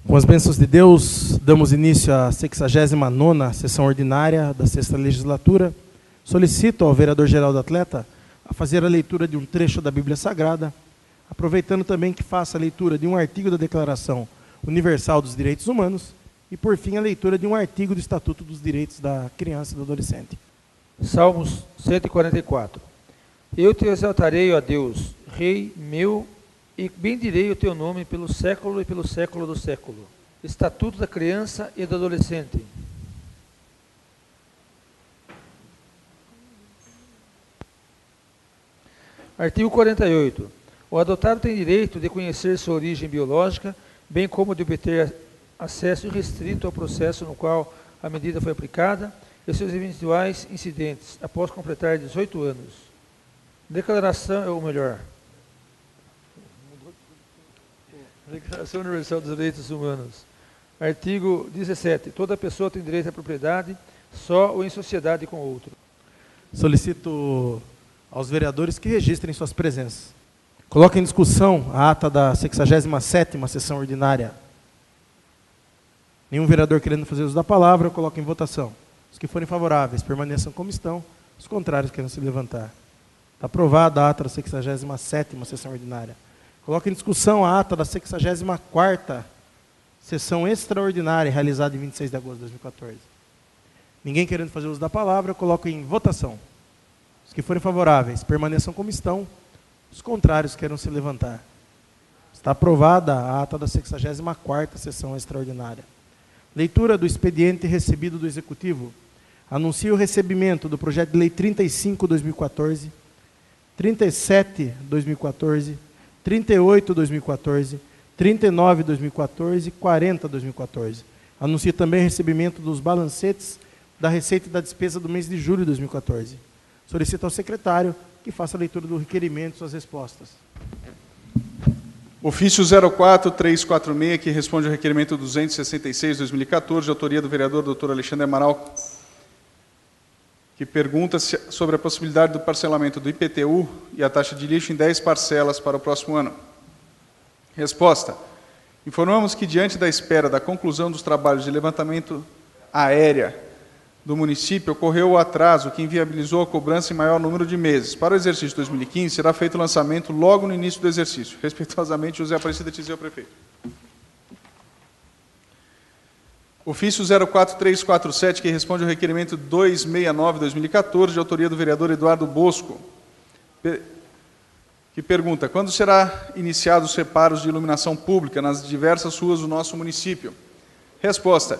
Com as bênçãos de Deus, damos início à 69ª sessão ordinária da 6ª legislatura. Solicito ao vereador-geral do Atleta a fazer a leitura de um trecho da Bíblia Sagrada, aproveitando também que faça a leitura de um artigo da Declaração Universal dos Direitos Humanos e, por fim, a leitura de um artigo do Estatuto dos Direitos da Criança e do Adolescente. Salmos 144. Eu te exaltarei, ó Deus, Rei meu, e bendirei o teu nome pelo século e pelo século do século. Estatuto da criança e do adolescente. Artigo 48. O adotado tem direito de conhecer sua origem biológica, bem como de obter acesso irrestrito ao processo no qual a medida foi aplicada e seus eventuais incidentes, após completar 18 anos. Declaração, ou melhor, Declaração Universal dos Direitos Humanos. Artigo 17. Toda pessoa tem direito à propriedade, só ou em sociedade com outro. Solicito aos vereadores que registrem suas presenças. Coloquem em discussão a ata da 67ª sessão ordinária. Nenhum vereador querendo fazer uso da palavra, coloque em votação. Os que forem favoráveis permaneçam como estão, os contrários querem se levantar. Está aprovada a ata da 67ª sessão ordinária. Coloque em discussão a ata da 64ª sessão extraordinária, realizada em 26 de agosto de 2014. Ninguém querendo fazer uso da palavra, coloque em votação. Os que forem favoráveis, permaneçam como estão. Os contrários querem se levantar. Está aprovada a ata da 64ª sessão extraordinária. Leitura do expediente recebido do Executivo. Anuncio o recebimento do projeto de lei 35/2014, 37/2014, 38/2014, 39/2014 e 40/2014. Anuncio também o recebimento dos balancetes da receita e da despesa do mês de julho de 2014. Solicito ao secretário que faça a leitura do requerimento e suas respostas. Ofício 04346, que responde ao requerimento 266/2014, de autoria do vereador Dr. Alexandre Amaral, que pergunta sobre a possibilidade do parcelamento do IPTU e a taxa de lixo em 10 parcelas para o próximo ano. Resposta. Informamos que, diante da espera da conclusão dos trabalhos de levantamento aérea do município, ocorreu o atraso que inviabilizou a cobrança em maior número de meses. Para o exercício 2015, será feito o lançamento logo no início do exercício. Respeitosamente, José Aparecido Tizeu, prefeito. Ofício 04347, que responde ao requerimento 269/2014, de autoria do vereador Eduardo Bosco, que pergunta: quando será iniciado os reparos de iluminação pública nas diversas ruas do nosso município? Resposta.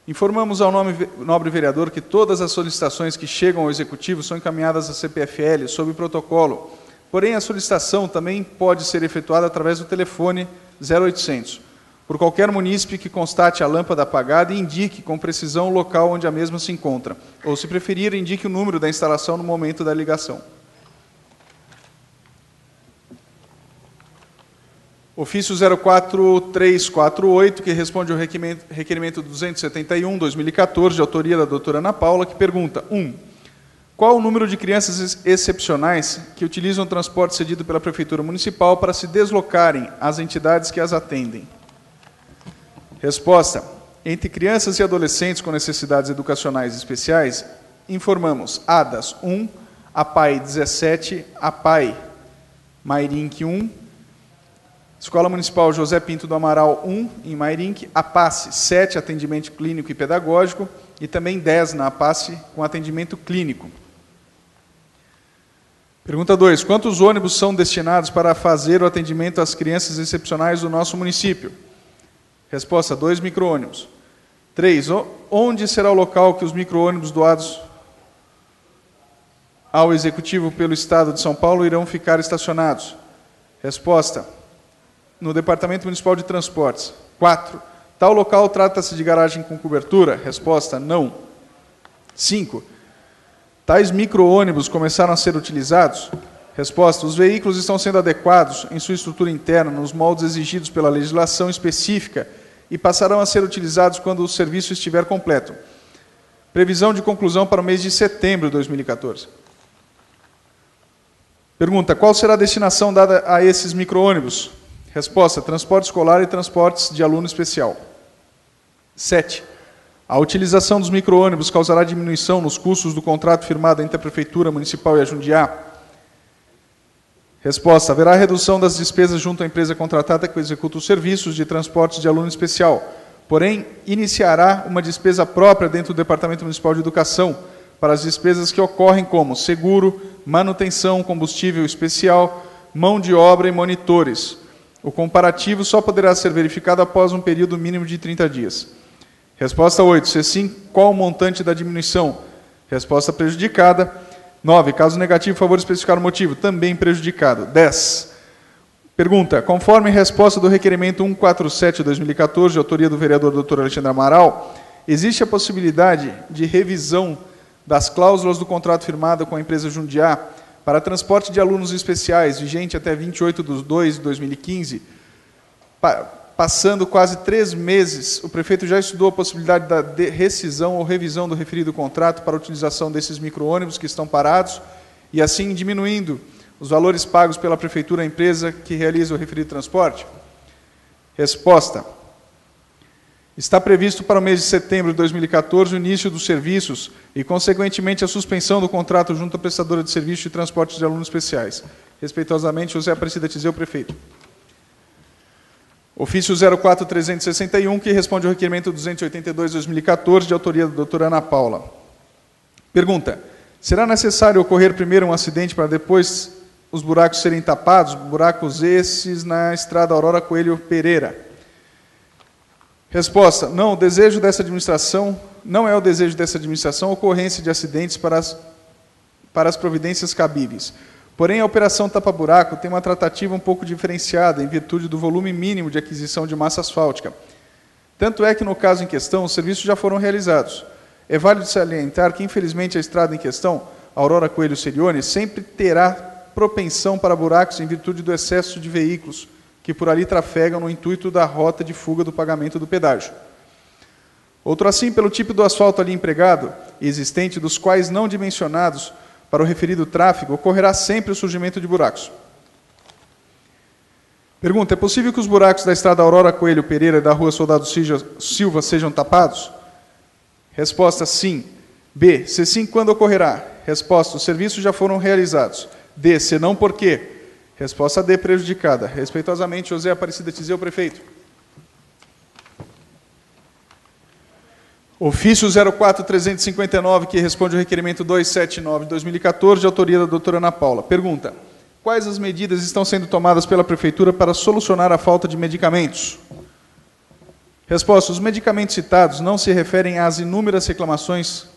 Informamos ao nobre vereador que todas as solicitações que chegam ao Executivo são encaminhadas à CPFL sob protocolo. Porém, a solicitação também pode ser efetuada através do telefone 0800, por qualquer munícipe que constate a lâmpada apagada e indique com precisão o local onde a mesma se encontra, ou, se preferir, indique o número da instalação no momento da ligação. Ofício 04348, que responde ao requerimento 271/2014, de autoria da doutora Ana Paula, que pergunta: 1. Qual o número de crianças excepcionais que utilizam o transporte cedido pela Prefeitura Municipal para se deslocarem às entidades que as atendem? Resposta. Entre crianças e adolescentes com necessidades educacionais especiais, informamos ADAS 1, APAI 17, APAI Mairinque 1, Escola Municipal José Pinto do Amaral 1, em Mairinque, APACE 7, atendimento clínico e pedagógico, e também 10 na APACE, com atendimento clínico. Pergunta 2. Quantos ônibus são destinados para fazer o atendimento às crianças excepcionais do nosso município? Resposta: 2 micro-ônibus. 3. Onde será o local que os micro-ônibus doados ao Executivo pelo Estado de São Paulo irão ficar estacionados? Resposta: no Departamento Municipal de Transportes. 4. Tal local trata-se de garagem com cobertura? Resposta: não. 5. Tais micro-ônibus começaram a ser utilizados? Resposta: os veículos estão sendo adequados em sua estrutura interna, nos moldes exigidos pela legislação específica, e passarão a ser utilizados quando o serviço estiver completo. Previsão de conclusão para o mês de setembro de 2014. Pergunta: qual será a destinação dada a esses micro-ônibus? Resposta: transporte escolar e transportes de aluno especial. 7. A utilização dos micro-ônibus causará diminuição nos custos do contrato firmado entre a Prefeitura Municipal e a Jundiá? Resposta: haverá redução das despesas junto à empresa contratada que executa os serviços de transportes de aluno especial, porém, iniciará uma despesa própria dentro do Departamento Municipal de Educação para as despesas que ocorrem como seguro, manutenção, combustível especial, mão de obra e monitores. O comparativo só poderá ser verificado após um período mínimo de 30 dias. Resposta 8. Se sim, qual o montante da diminuição? Resposta prejudicada. 9. Caso negativo, favor especificar o motivo. Também prejudicado. 10. Pergunta. Conforme resposta do requerimento 147/2014, de autoria do vereador Dr. Alexandre Amaral, existe a possibilidade de revisão das cláusulas do contrato firmado com a empresa Jundiá para transporte de alunos especiais, vigente até 28/2/2015, passando quase 3 meses, o prefeito já estudou a possibilidade da rescisão ou revisão do referido contrato para a utilização desses micro-ônibus que estão parados e, assim, diminuindo os valores pagos pela prefeitura à empresa que realiza o referido transporte? Resposta: está previsto para o mês de setembro de 2014 o início dos serviços e, consequentemente, a suspensão do contrato junto à prestadora de serviços de transporte de alunos especiais. Respeitosamente, José Aparecida Tizeu, prefeito. Ofício 04361, que responde ao requerimento 282/2014, de autoria da doutora Ana Paula. Pergunta: será necessário ocorrer primeiro um acidente para depois os buracos serem tapados? Buracos esses na estrada Aurora Coelho Pereira. Resposta: não, o desejo dessa administração, não é o desejo dessa administração a ocorrência de acidentes para as providências cabíveis. Porém, a operação tapa-buraco tem uma tratativa um pouco diferenciada em virtude do volume mínimo de aquisição de massa asfáltica. Tanto é que, no caso em questão, os serviços já foram realizados. É válido salientar que, infelizmente, a estrada em questão, Aurora Coelho Serione, sempre terá propensão para buracos em virtude do excesso de veículos que por ali trafegam no intuito da rota de fuga do pagamento do pedágio. Outro assim, pelo tipo do asfalto ali empregado e existente, dos quais não dimensionados para o referido tráfego, ocorrerá sempre o surgimento de buracos. Pergunta: é possível que os buracos da estrada Aurora Coelho Pereira e da rua Soldado Silva sejam tapados? Resposta: sim. B. Se sim, quando ocorrerá? Resposta: os serviços já foram realizados. D. Se não, por quê? Resposta D, prejudicada. Respeitosamente, José Aparecida Tizeu, prefeito. Ofício 04359, que responde ao requerimento 279/2014, de autoria da doutora Ana Paula. Pergunta: quais as medidas estão sendo tomadas pela Prefeitura para solucionar a falta de medicamentos? Resposta: os medicamentos citados não se referem às inúmeras reclamações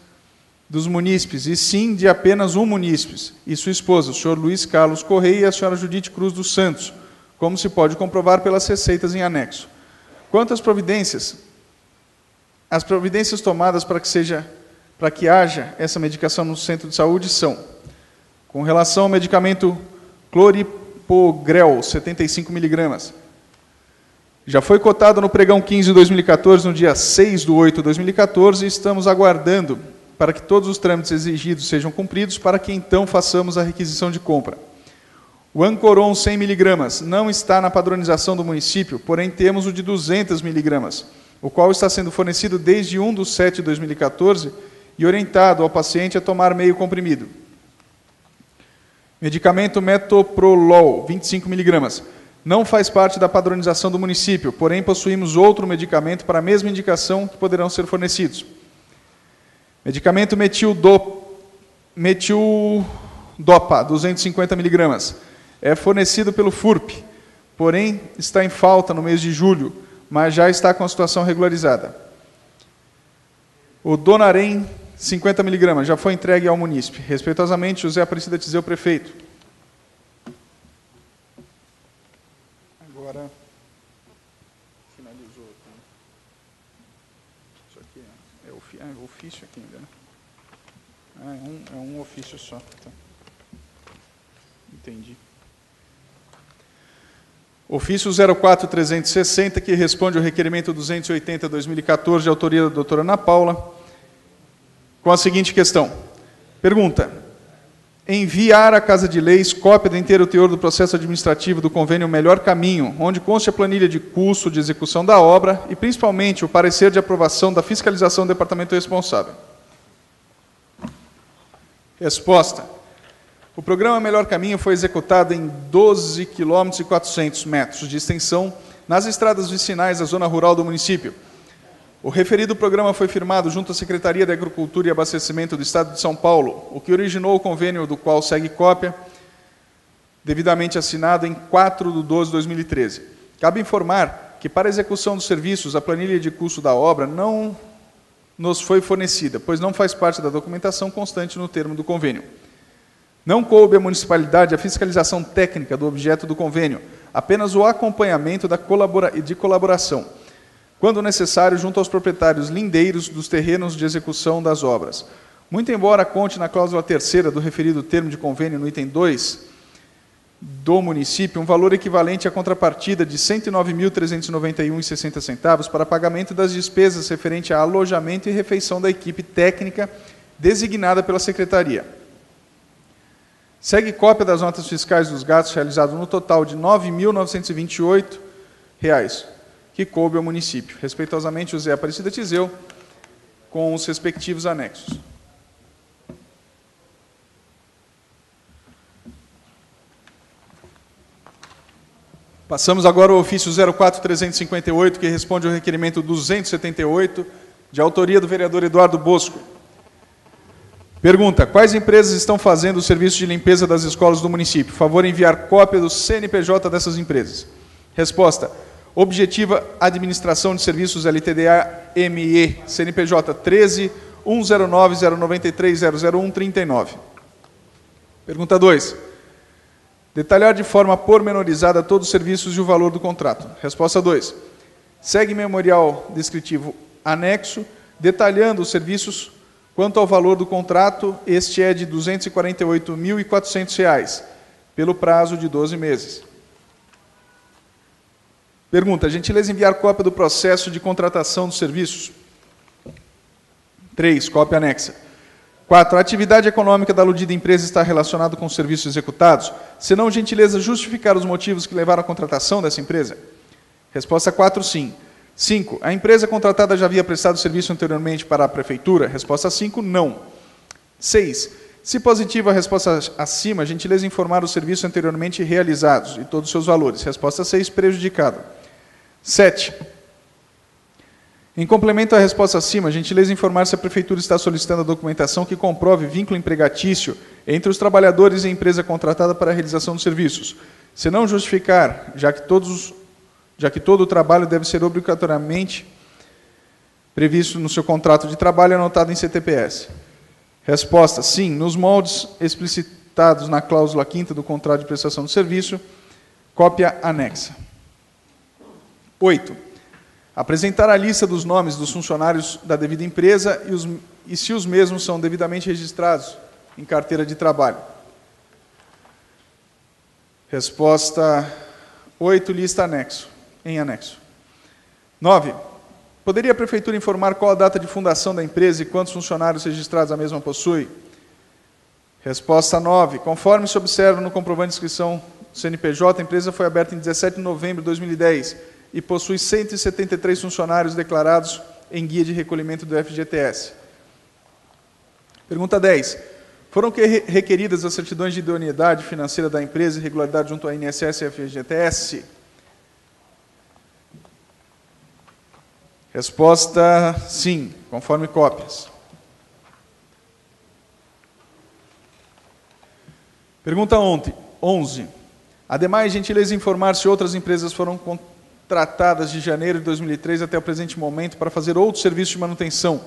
dos munícipes, e sim de apenas um munícipe, e sua esposa, o senhor Luiz Carlos Correia, e a senhora Judite Cruz dos Santos, como se pode comprovar pelas receitas em anexo. Quanto às providências, as providências tomadas para que haja essa medicação no centro de saúde são: com relação ao medicamento Cloripogrel, 75 mg, já foi cotado no pregão 15 de 2014, no dia 6/8/2014, e estamos aguardando para que todos os trâmites exigidos sejam cumpridos, para que então façamos a requisição de compra. O Ancoron 100 mg não está na padronização do município, porém temos o de 200 mg, o qual está sendo fornecido desde 1/7/2014 e orientado ao paciente a tomar meio comprimido. Medicamento Metoprolol, 25 mg, não faz parte da padronização do município, porém possuímos outro medicamento para a mesma indicação que poderão ser fornecidos. Medicamento Metildopa, 250 mg, é fornecido pelo FURP, porém está em falta no mês de julho, mas já está com a situação regularizada. O Donarém, 50 mg, já foi entregue ao munícipe. Respeitosamente, José Aparecida Tizeu, prefeito. Agora, finalizou aqui. Isso aqui é o ofício aqui ainda, né? É um ofício só. Tá. Entendi. Ofício 04360, que responde ao requerimento 280/2014, de autoria da doutora Ana Paula, com a seguinte questão. Pergunta: enviar à Casa de Leis cópia do inteiro teor do processo administrativo do convênio Melhor Caminho, onde conste a planilha de custo de execução da obra e, principalmente, o parecer de aprovação da fiscalização do departamento responsável. Resposta. O programa Melhor Caminho foi executado em 12,4 km de extensão nas estradas vicinais da zona rural do município. O referido programa foi firmado junto à Secretaria de Agricultura e Abastecimento do Estado de São Paulo, o que originou o convênio do qual segue cópia, devidamente assinado em 4/12/2013. Cabe informar que, para a execução dos serviços, a planilha de custo da obra não nos foi fornecida, pois não faz parte da documentação constante no termo do convênio. Não coube à municipalidade a fiscalização técnica do objeto do convênio, apenas o acompanhamento de colaboração, quando necessário, junto aos proprietários lindeiros dos terrenos de execução das obras. Muito embora conte na cláusula 3ª do referido termo de convênio, no item 2 do município, um valor equivalente à contrapartida de R$ 109.391,60 para pagamento das despesas referente a alojamento e refeição da equipe técnica designada pela Secretaria. Segue cópia das notas fiscais dos gastos realizados no total de R$ 9.928, que coube ao município. Respeitosamente, José Aparecida Tizeu, com os respectivos anexos. Passamos agora ao ofício 04358, que responde ao requerimento 278, de autoria do vereador Eduardo Bosco. Pergunta: quais empresas estão fazendo o serviço de limpeza das escolas do município? Favor enviar cópia do CNPJ dessas empresas. Resposta: Objetiva Administração de Serviços LTDA-ME, CNPJ 13.109.093.001.39. Pergunta 2. Detalhar de forma pormenorizada todos os serviços e o valor do contrato. Resposta 2. Segue memorial descritivo anexo, detalhando os serviços. Quanto ao valor do contrato, este é de R$ 248.400, pelo prazo de 12 meses. Pergunta: gentileza enviar cópia do processo de contratação dos serviços. 3. Cópia anexa. 4. A atividade econômica da aludida empresa está relacionada com os serviços executados, se não, gentileza, justificar os motivos que levaram à contratação dessa empresa. Resposta 4, sim. 5. A empresa contratada já havia prestado serviço anteriormente para a Prefeitura? Resposta 5, não. 6. Se positiva a resposta acima, gentileza informar os serviços anteriormente realizados e todos os seus valores. Resposta 6, prejudicado. 7. Em complemento à resposta acima, gentileza informar se a Prefeitura está solicitando a documentação que comprove vínculo empregatício entre os trabalhadores e a empresa contratada para a realização dos serviços. Se não justificar, já que todo o trabalho deve ser obrigatoriamente previsto no seu contrato de trabalho anotado em CTPS. Resposta: sim, nos moldes explicitados na cláusula 5ª do contrato de prestação de serviço, cópia anexa. 8. Apresentar a lista dos nomes dos funcionários da devida empresa e se os mesmos são devidamente registrados em carteira de trabalho. Resposta 8, lista anexo. Em anexo. 9. Poderia a Prefeitura informar qual a data de fundação da empresa e quantos funcionários registrados a mesma possui? Resposta 9. Conforme se observa no comprovante de inscrição do CNPJ, a empresa foi aberta em 17 de novembro de 2010 e possui 173 funcionários declarados em guia de recolhimento do FGTS. Pergunta 10. Foram requeridas as certidões de idoneidade financeira da empresa e regularidade junto à INSS e FGTS? Resposta: sim, conforme cópias. Pergunta 11. Ademais, gentileza informar se outras empresas foram contratadas de janeiro de 2003 até o presente momento para fazer outros serviços de manutenção.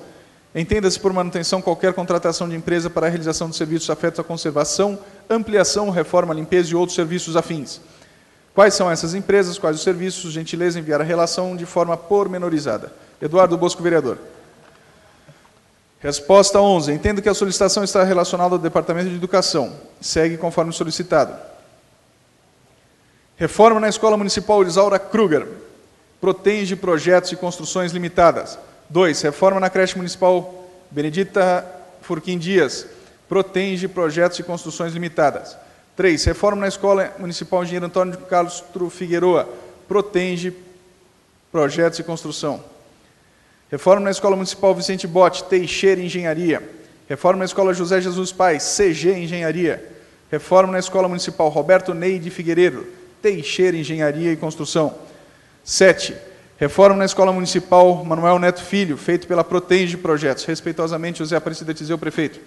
Entenda-se por manutenção qualquer contratação de empresa para a realização de serviços afetos à conservação, ampliação, reforma, limpeza e outros serviços afins. Quais são essas empresas, quais os serviços? Gentileza enviar a relação de forma pormenorizada. Eduardo Bosco, vereador. Resposta 11. Entendo que a solicitação está relacionada ao Departamento de Educação. Segue conforme solicitado. Reforma na Escola Municipal Isaura Kruger. Protege projetos e construções limitadas. 2. Reforma na creche municipal Benedita Furquim Dias. Protenge Projetos e Construções Limitadas. 3. Reforma na Escola Municipal Engenheiro Antônio de Castro Figueroa. Protenge Projetos e Construção. Reforma na Escola Municipal Vicente Bote, Teixeira Engenharia. Reforma na Escola José Jesus Pais, CG Engenharia. Reforma na Escola Municipal Roberto Ney de Figueiredo, Teixeira Engenharia e Construção. 7. Reforma na Escola Municipal Manuel Neto Filho, feito pela Protenge Projetos. Respeitosamente, José Aparecida Tizeu, prefeito.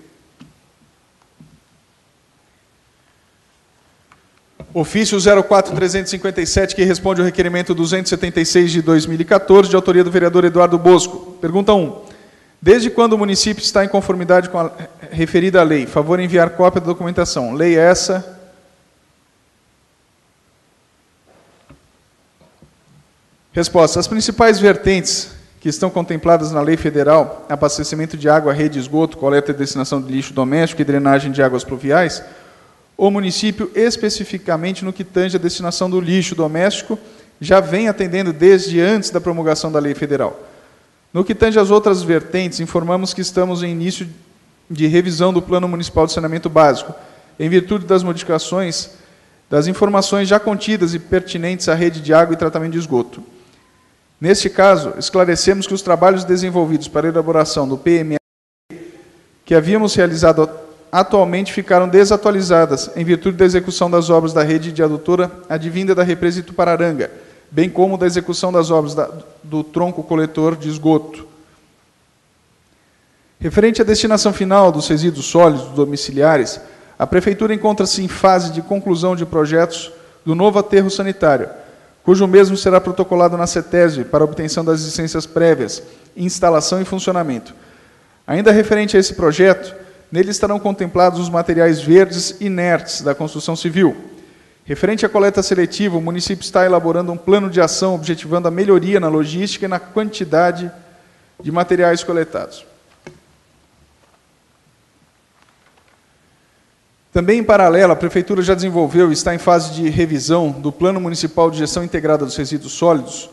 Ofício 04357, que responde ao requerimento 276 de 2014, de autoria do vereador Eduardo Bosco. Pergunta 1. Desde quando o município está em conformidade com a referida lei? Favor enviar cópia da documentação. Lei essa. Resposta. As principais vertentes que estão contempladas na lei federal, abastecimento de água, rede de esgoto, coleta e destinação de lixo doméstico e drenagem de águas pluviais, o município, especificamente no que tange a destinação do lixo doméstico, já vem atendendo desde antes da promulgação da lei federal. No que tange às outras vertentes, informamos que estamos em início de revisão do Plano Municipal de Saneamento Básico, em virtude das modificações das informações já contidas e pertinentes à rede de água e tratamento de esgoto. Neste caso, esclarecemos que os trabalhos desenvolvidos para a elaboração do PMA que havíamos realizado atualmente ficaram desatualizadas em virtude da execução das obras da rede de adutora advinda da represa Itupararanga, bem como da execução das obras do tronco coletor de esgoto. Referente à destinação final dos resíduos sólidos domiciliares, a Prefeitura encontra-se em fase de conclusão de projetos do novo aterro sanitário, cujo mesmo será protocolado na CETESB para obtenção das licenças prévias, instalação e funcionamento. Ainda referente a esse projeto, nele estarão contemplados os materiais verdes inertes da construção civil. Referente à coleta seletiva, o município está elaborando um plano de ação objetivando a melhoria na logística e na quantidade de materiais coletados. Também, em paralelo, a Prefeitura já desenvolveu e está em fase de revisão do Plano Municipal de Gestão Integrada dos Resíduos Sólidos,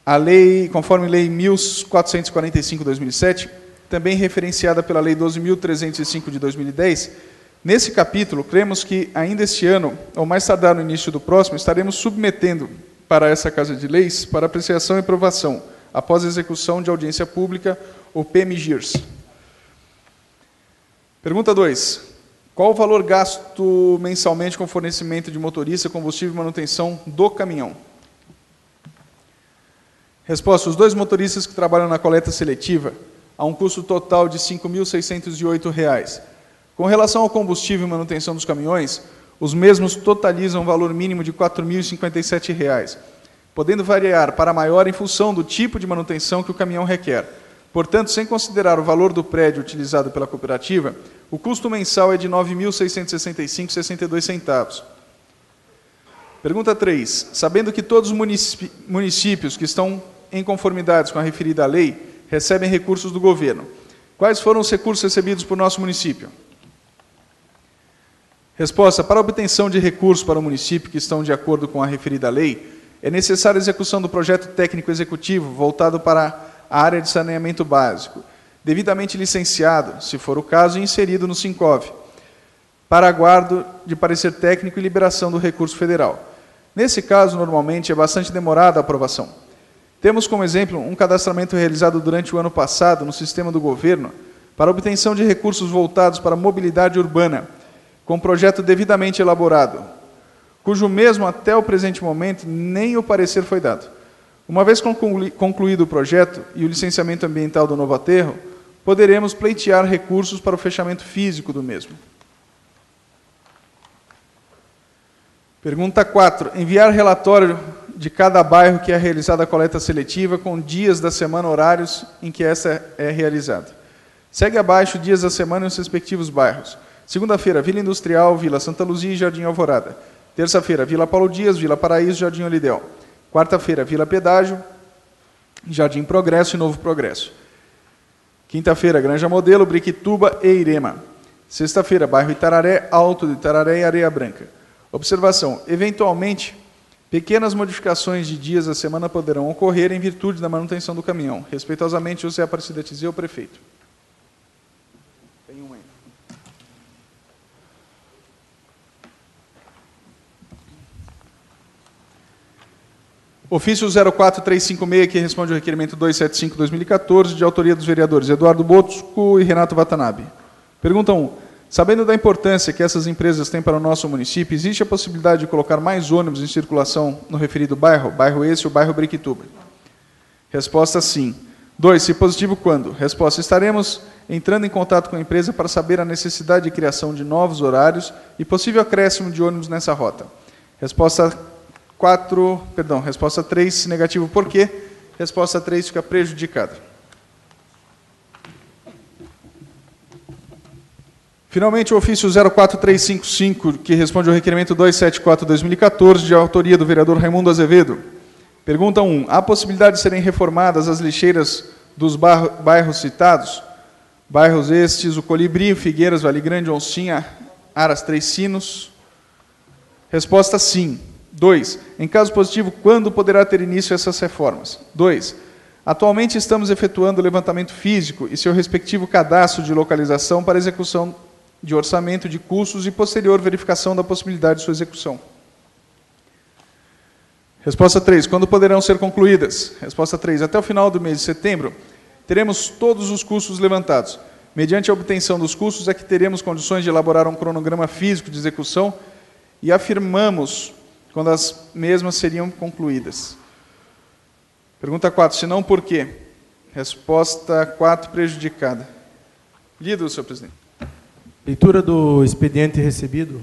a lei, conforme Lei 1445/2007, também referenciada pela Lei 12.305 de 2010. Nesse capítulo, cremos que ainda este ano, ou mais tardar no início do próximo, estaremos submetendo para essa Casa de Leis para apreciação e aprovação, após a execução de audiência pública, o PMGIRS. Pergunta 2. Qual o valor gasto mensalmente com fornecimento de motorista, combustível e manutenção do caminhão? Resposta. Os 2 motoristas que trabalham na coleta seletiva, a um custo total de R$ 5.608. Com relação ao combustível e manutenção dos caminhões, os mesmos totalizam um valor mínimo de R$ 4.057, podendo variar para maior em função do tipo de manutenção que o caminhão requer. Portanto, sem considerar o valor do prédio utilizado pela cooperativa, o custo mensal é de R$ 9.665,62. Pergunta 3. Sabendo que todos os municípios que estão em conformidade com a referida lei recebem recursos do governo, quais foram os recursos recebidos por nosso município? Resposta. Para a obtenção de recursos para o município que estão de acordo com a referida lei, é necessária a execução do projeto técnico executivo voltado para a área de saneamento básico, devidamente licenciado, se for o caso, e inserido no SINCOV, para aguardo de parecer técnico e liberação do recurso federal. Nesse caso, normalmente, é bastante demorada a aprovação. Temos como exemplo um cadastramento realizado durante o ano passado no sistema do governo para obtenção de recursos voltados para a mobilidade urbana, com projeto devidamente elaborado, cujo mesmo até o presente momento nem o parecer foi dado. Uma vez concluído o projeto e o licenciamento ambiental do novo aterro, poderemos pleitear recursos para o fechamento físico do mesmo. Pergunta 4. Enviar relatório de cada bairro que é realizada a coleta seletiva com dias da semana, horários em que essa é realizada. Segue abaixo dias da semana e os respectivos bairros. Segunda-feira, Vila Industrial, Vila Santa Luzia e Jardim Alvorada. Terça-feira, Vila Paulo Dias, Vila Paraíso, Jardim Olidel. Quarta-feira, Vila Pedágio, Jardim Progresso e Novo Progresso. Quinta-feira, Granja Modelo, Briquituba e Irema. Sexta-feira, bairro Itararé, Alto de Itararé e Areia Branca. Observação. Eventualmente, pequenas modificações de dias da semana poderão ocorrer em virtude da manutenção do caminhão. Respeitosamente, José Aparecida Tizeu, prefeito. Tem uma aí. Ofício 04356, que responde ao requerimento 275/2014, de autoria dos vereadores Eduardo Bosco e Renato Watanabe. Pergunta 1. Sabendo da importância que essas empresas têm para o nosso município, existe a possibilidade de colocar mais ônibus em circulação no referido bairro? Bairro esse, o bairro Briquituba. Resposta sim. 2. Se positivo, quando? Resposta: estaremos entrando em contato com a empresa para saber a necessidade de criação de novos horários e possível acréscimo de ônibus nessa rota. Resposta 3, negativo, por quê? Resposta 3 fica prejudicada. Finalmente, o ofício 04355, que responde ao requerimento 274/2014, de autoria do vereador Raimundo Azevedo. Pergunta 1. Há possibilidade de serem reformadas as lixeiras dos bairros citados? Bairros estes: o Colibri, Figueiras, Vale Grande, Oncinha, Aras, Três Sinos. Resposta sim. 2. Em caso positivo, quando poderá ter início essas reformas? 2. Atualmente estamos efetuando o levantamento físico e seu respectivo cadastro de localização para execução de orçamento de custos e posterior verificação da possibilidade de sua execução. Resposta 3. Quando poderão ser concluídas? Resposta 3. Até o final do mês de setembro, teremos todos os custos levantados. Mediante a obtenção dos custos é que teremos condições de elaborar um cronograma físico de execução e afirmamos quando as mesmas seriam concluídas. Pergunta 4. Se não, por quê? Resposta 4, prejudicada. Lido, senhor presidente. Leitura do expediente recebido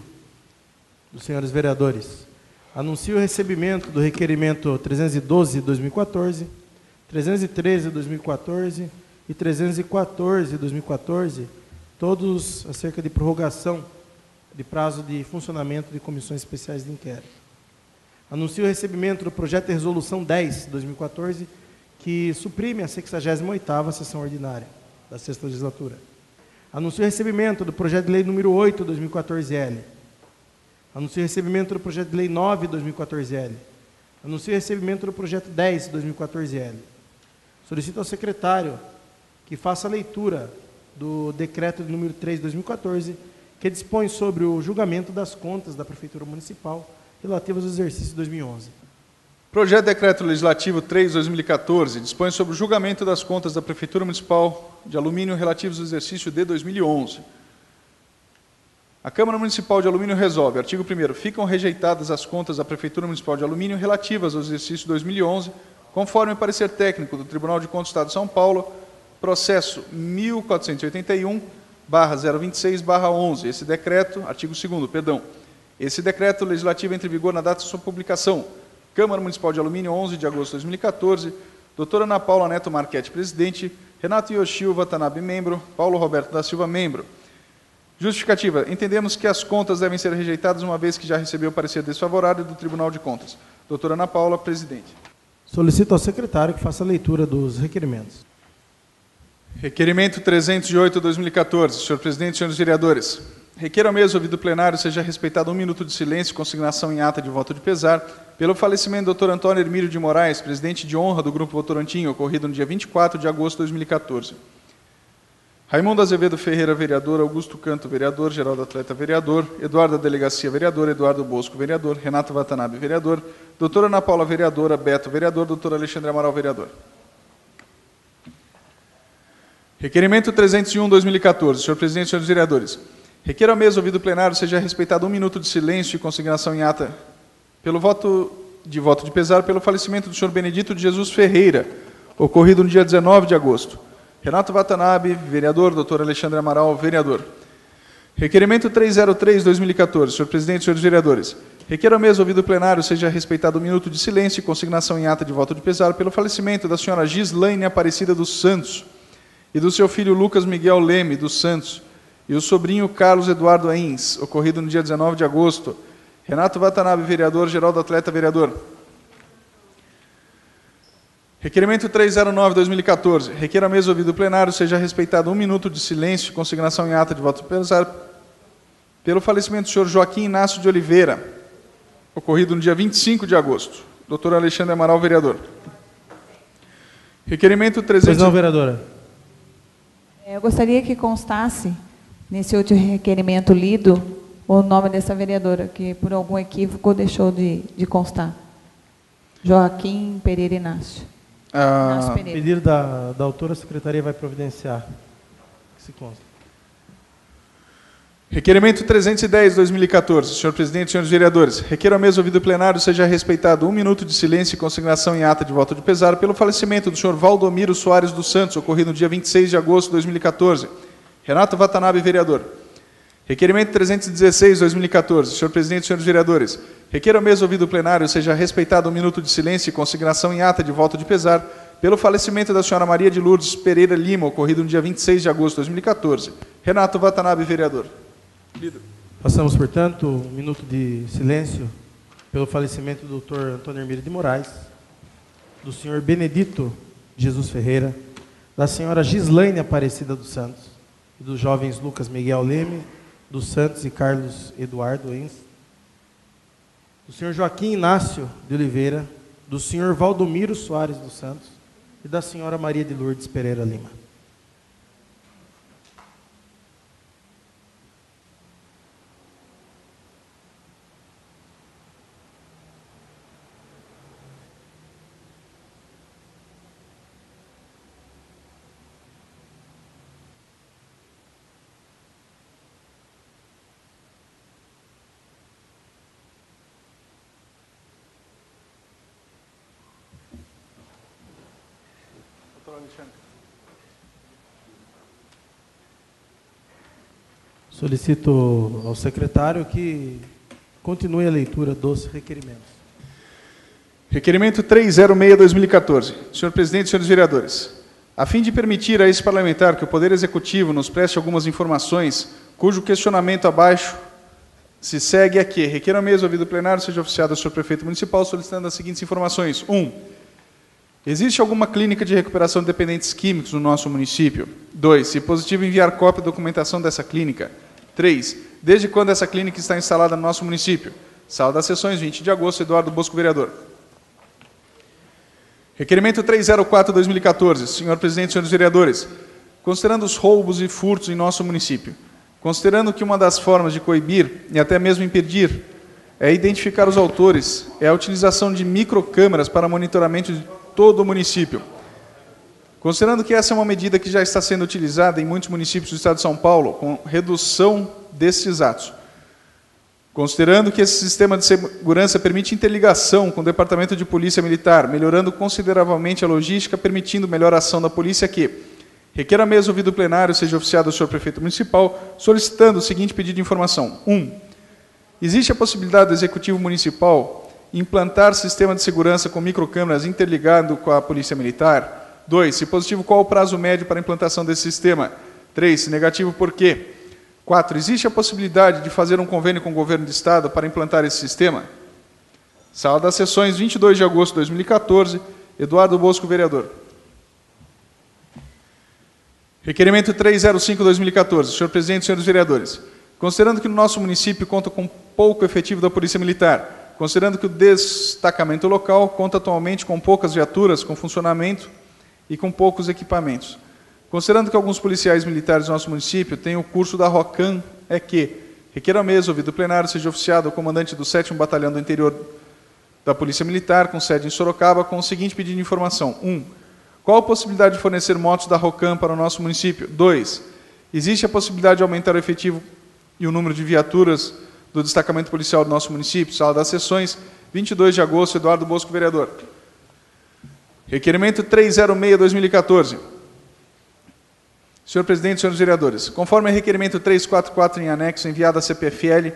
dos senhores vereadores. Anuncio o recebimento do requerimento 312/2014, 313/2014 e 314/2014, todos acerca de prorrogação de prazo de funcionamento de comissões especiais de inquérito. Anuncio o recebimento do projeto de resolução 10/2014, que suprime a 68ª sessão ordinária da 6ª legislatura. Anuncio o recebimento do projeto de lei número 8/2014-L. Anuncio o recebimento do projeto de lei 9/2014-L. Anuncio o recebimento do projeto 10/2014-L. Solicito ao secretário que faça a leitura do decreto de número 3/2014, que dispõe sobre o julgamento das contas da Prefeitura Municipal relativas ao exercício 2011. Projeto de Decreto Legislativo 3/2014 dispõe sobre o julgamento das contas da Prefeitura Municipal de Alumínio relativos ao exercício de 2011. A Câmara Municipal de Alumínio resolve. Artigo 1º. Ficam rejeitadas as contas da Prefeitura Municipal de Alumínio relativas ao exercício 2011, conforme o parecer técnico do Tribunal de Contas do Estado de São Paulo, processo 1481/026/11. Esse decreto, artigo 2º, perdão. Esse decreto legislativo entra em vigor na data de sua publicação. Câmara Municipal de Alumínio, 11 de agosto de 2014. Doutora Ana Paula Neto Marchetti, presidente. Renato Yoshio Watanabe, membro. Paulo Roberto da Silva, membro. Justificativa. Entendemos que as contas devem ser rejeitadas, uma vez que já recebeu o parecer desfavorável do Tribunal de Contas. Doutora Ana Paula, presidente. Solicito ao secretário que faça a leitura dos requerimentos. Requerimento 308/2014. Senhor presidente, senhores vereadores. Requer ao mesmo ouvido plenário seja respeitado 1 minuto de silêncio e consignação em ata de voto de pesar pelo falecimento do Dr. Antônio Hermílio de Moraes, presidente de honra do Grupo Votorantim, ocorrido no dia 24 de agosto de 2014. Raimundo Azevedo Ferreira, vereador. Augusto Canto, vereador. Geraldo Atleta, vereador. Eduardo da Delegacia, vereador. Eduardo Bosco, vereador. Renato Watanabe, vereador. Doutora Ana Paula, vereadora. Beto, vereador. Doutor Alexandre Amaral, vereador. Requerimento 301/2014. Senhor presidente, senhores vereadores. Requer ao mesmo ouvido plenário seja respeitado 1 minuto de silêncio e consignação em ata pelo voto de pesar pelo falecimento do senhor Benedito de Jesus Ferreira, ocorrido no dia 19 de agosto. Renato Watanabe, vereador. Doutor Alexandre Amaral, vereador. Requerimento 303/2014. Senhor presidente, senhores vereadores. Requer ao mesmo ouvido plenário seja respeitado 1 minuto de silêncio e consignação em ata de voto de pesar pelo falecimento da senhora Gislaine Aparecida dos Santos e do seu filho Lucas Miguel Leme dos Santos, e o sobrinho Carlos Eduardo Ains, ocorrido no dia 19 de agosto. Renato Watanabe, vereador. Geraldo Atleta, vereador. Requerimento 309/2014. Requer ao mesmo ouvido plenário seja respeitado 1 minuto de silêncio e consignação em ata de voto de pesar pelo falecimento do senhor Joaquim Inácio de Oliveira, ocorrido no dia 25 de agosto. Doutor Alexandre Amaral, vereador. Requerimento 300... Pois não, vereadora. Eu gostaria que constasse, nesse outro requerimento lido, o nome dessa vereadora, que por algum equívoco deixou de constar. Joaquim Pereira Inácio. Inácio Pereira. Pedido da autora, a secretaria vai providenciar. Que se consta. Requerimento 310, 2014. Senhor presidente, senhores vereadores, requeiro a mesa ouvido plenário seja respeitado 1 minuto de silêncio e consignação em ata de voto de pesar pelo falecimento do senhor Valdomiro Soares dos Santos, ocorrido no dia 26 de agosto de 2014. Renato Watanabe, vereador. Requerimento 316, 2014. Senhor presidente, senhores vereadores, requeiro a mesa ouvido plenário seja respeitado 1 minuto de silêncio e consignação em ata de voto de pesar pelo falecimento da senhora Maria de Lourdes Pereira Lima, ocorrido no dia 26 de agosto de 2014. Renato Watanabe, vereador. Lido. Passamos, portanto, 1 minuto de silêncio pelo falecimento do Dr. Antônio Hermílio de Moraes, do senhor Benedito Jesus Ferreira, da senhora Gislaine Aparecida dos Santos, e dos jovens Lucas Miguel Leme dos Santos e Carlos Eduardo Enz, do senhor Joaquim Inácio de Oliveira, do senhor Valdomiro Soares dos Santos e da senhora Maria de Lourdes Pereira Lima. Solicito ao secretário que continue a leitura dos requerimentos. Requerimento 306/2014. Senhor presidente, senhores vereadores, a fim de permitir a esse parlamentar que o Poder Executivo nos preste algumas informações, cujo questionamento abaixo se segue a que requer a mesa ouvido plenário seja oficiado ao senhor prefeito municipal solicitando as seguintes informações. 1. Existe alguma clínica de recuperação de dependentes químicos no nosso município? 2. Se positivo, enviar cópia da documentação dessa clínica. 3. Desde quando essa clínica está instalada no nosso município? Sala das sessões, 20 de agosto, Eduardo Bosco, vereador. Requerimento 304/2014. Senhor presidente, senhores vereadores, considerando os roubos e furtos em nosso município, considerando que uma das formas de coibir e até mesmo impedir é identificar os autores, é a utilização de microcâmeras para monitoramento de todo o município. Considerando que essa é uma medida que já está sendo utilizada em muitos municípios do estado de São Paulo, com redução destes atos. Considerando que esse sistema de segurança permite interligação com o Departamento de Polícia Militar, melhorando consideravelmente a logística, permitindo melhor ação da polícia que requer a mesa ouvido plenário seja oficiado ao senhor prefeito municipal, solicitando o seguinte pedido de informação. 1. Existe a possibilidade do Executivo Municipal implantar sistema de segurança com microcâmeras interligado com a Polícia Militar? 2. Se positivo, qual o prazo médio para a implantação desse sistema? 3. Se negativo, por quê? 4. Existe a possibilidade de fazer um convênio com o governo do Estado para implantar esse sistema? Sala das sessões, 22 de agosto de 2014, Eduardo Bosco, vereador. Requerimento 305/2014. Senhor presidente, senhores vereadores, considerando que no nosso município conta com pouco efetivo da Polícia Militar, considerando que o destacamento local conta atualmente com poucas viaturas, com funcionamento e com poucos equipamentos. Considerando que alguns policiais militares do nosso município têm o curso da ROCAM, é que requer a mesa, ouvido plenário, seja oficiado ao comandante do 7º Batalhão do Interior da Polícia Militar, com sede em Sorocaba, com o seguinte pedido de informação. 1. Qual a possibilidade de fornecer motos da ROCAM para o nosso município? 2. Existe a possibilidade de aumentar o efetivo e o número de viaturas do destacamento policial do nosso município? Sala das sessões, 22 de agosto, Eduardo Bosco, vereador. Requerimento 306/2014. Senhor presidente, senhores vereadores, conforme o requerimento 344 em anexo enviado à CPFL,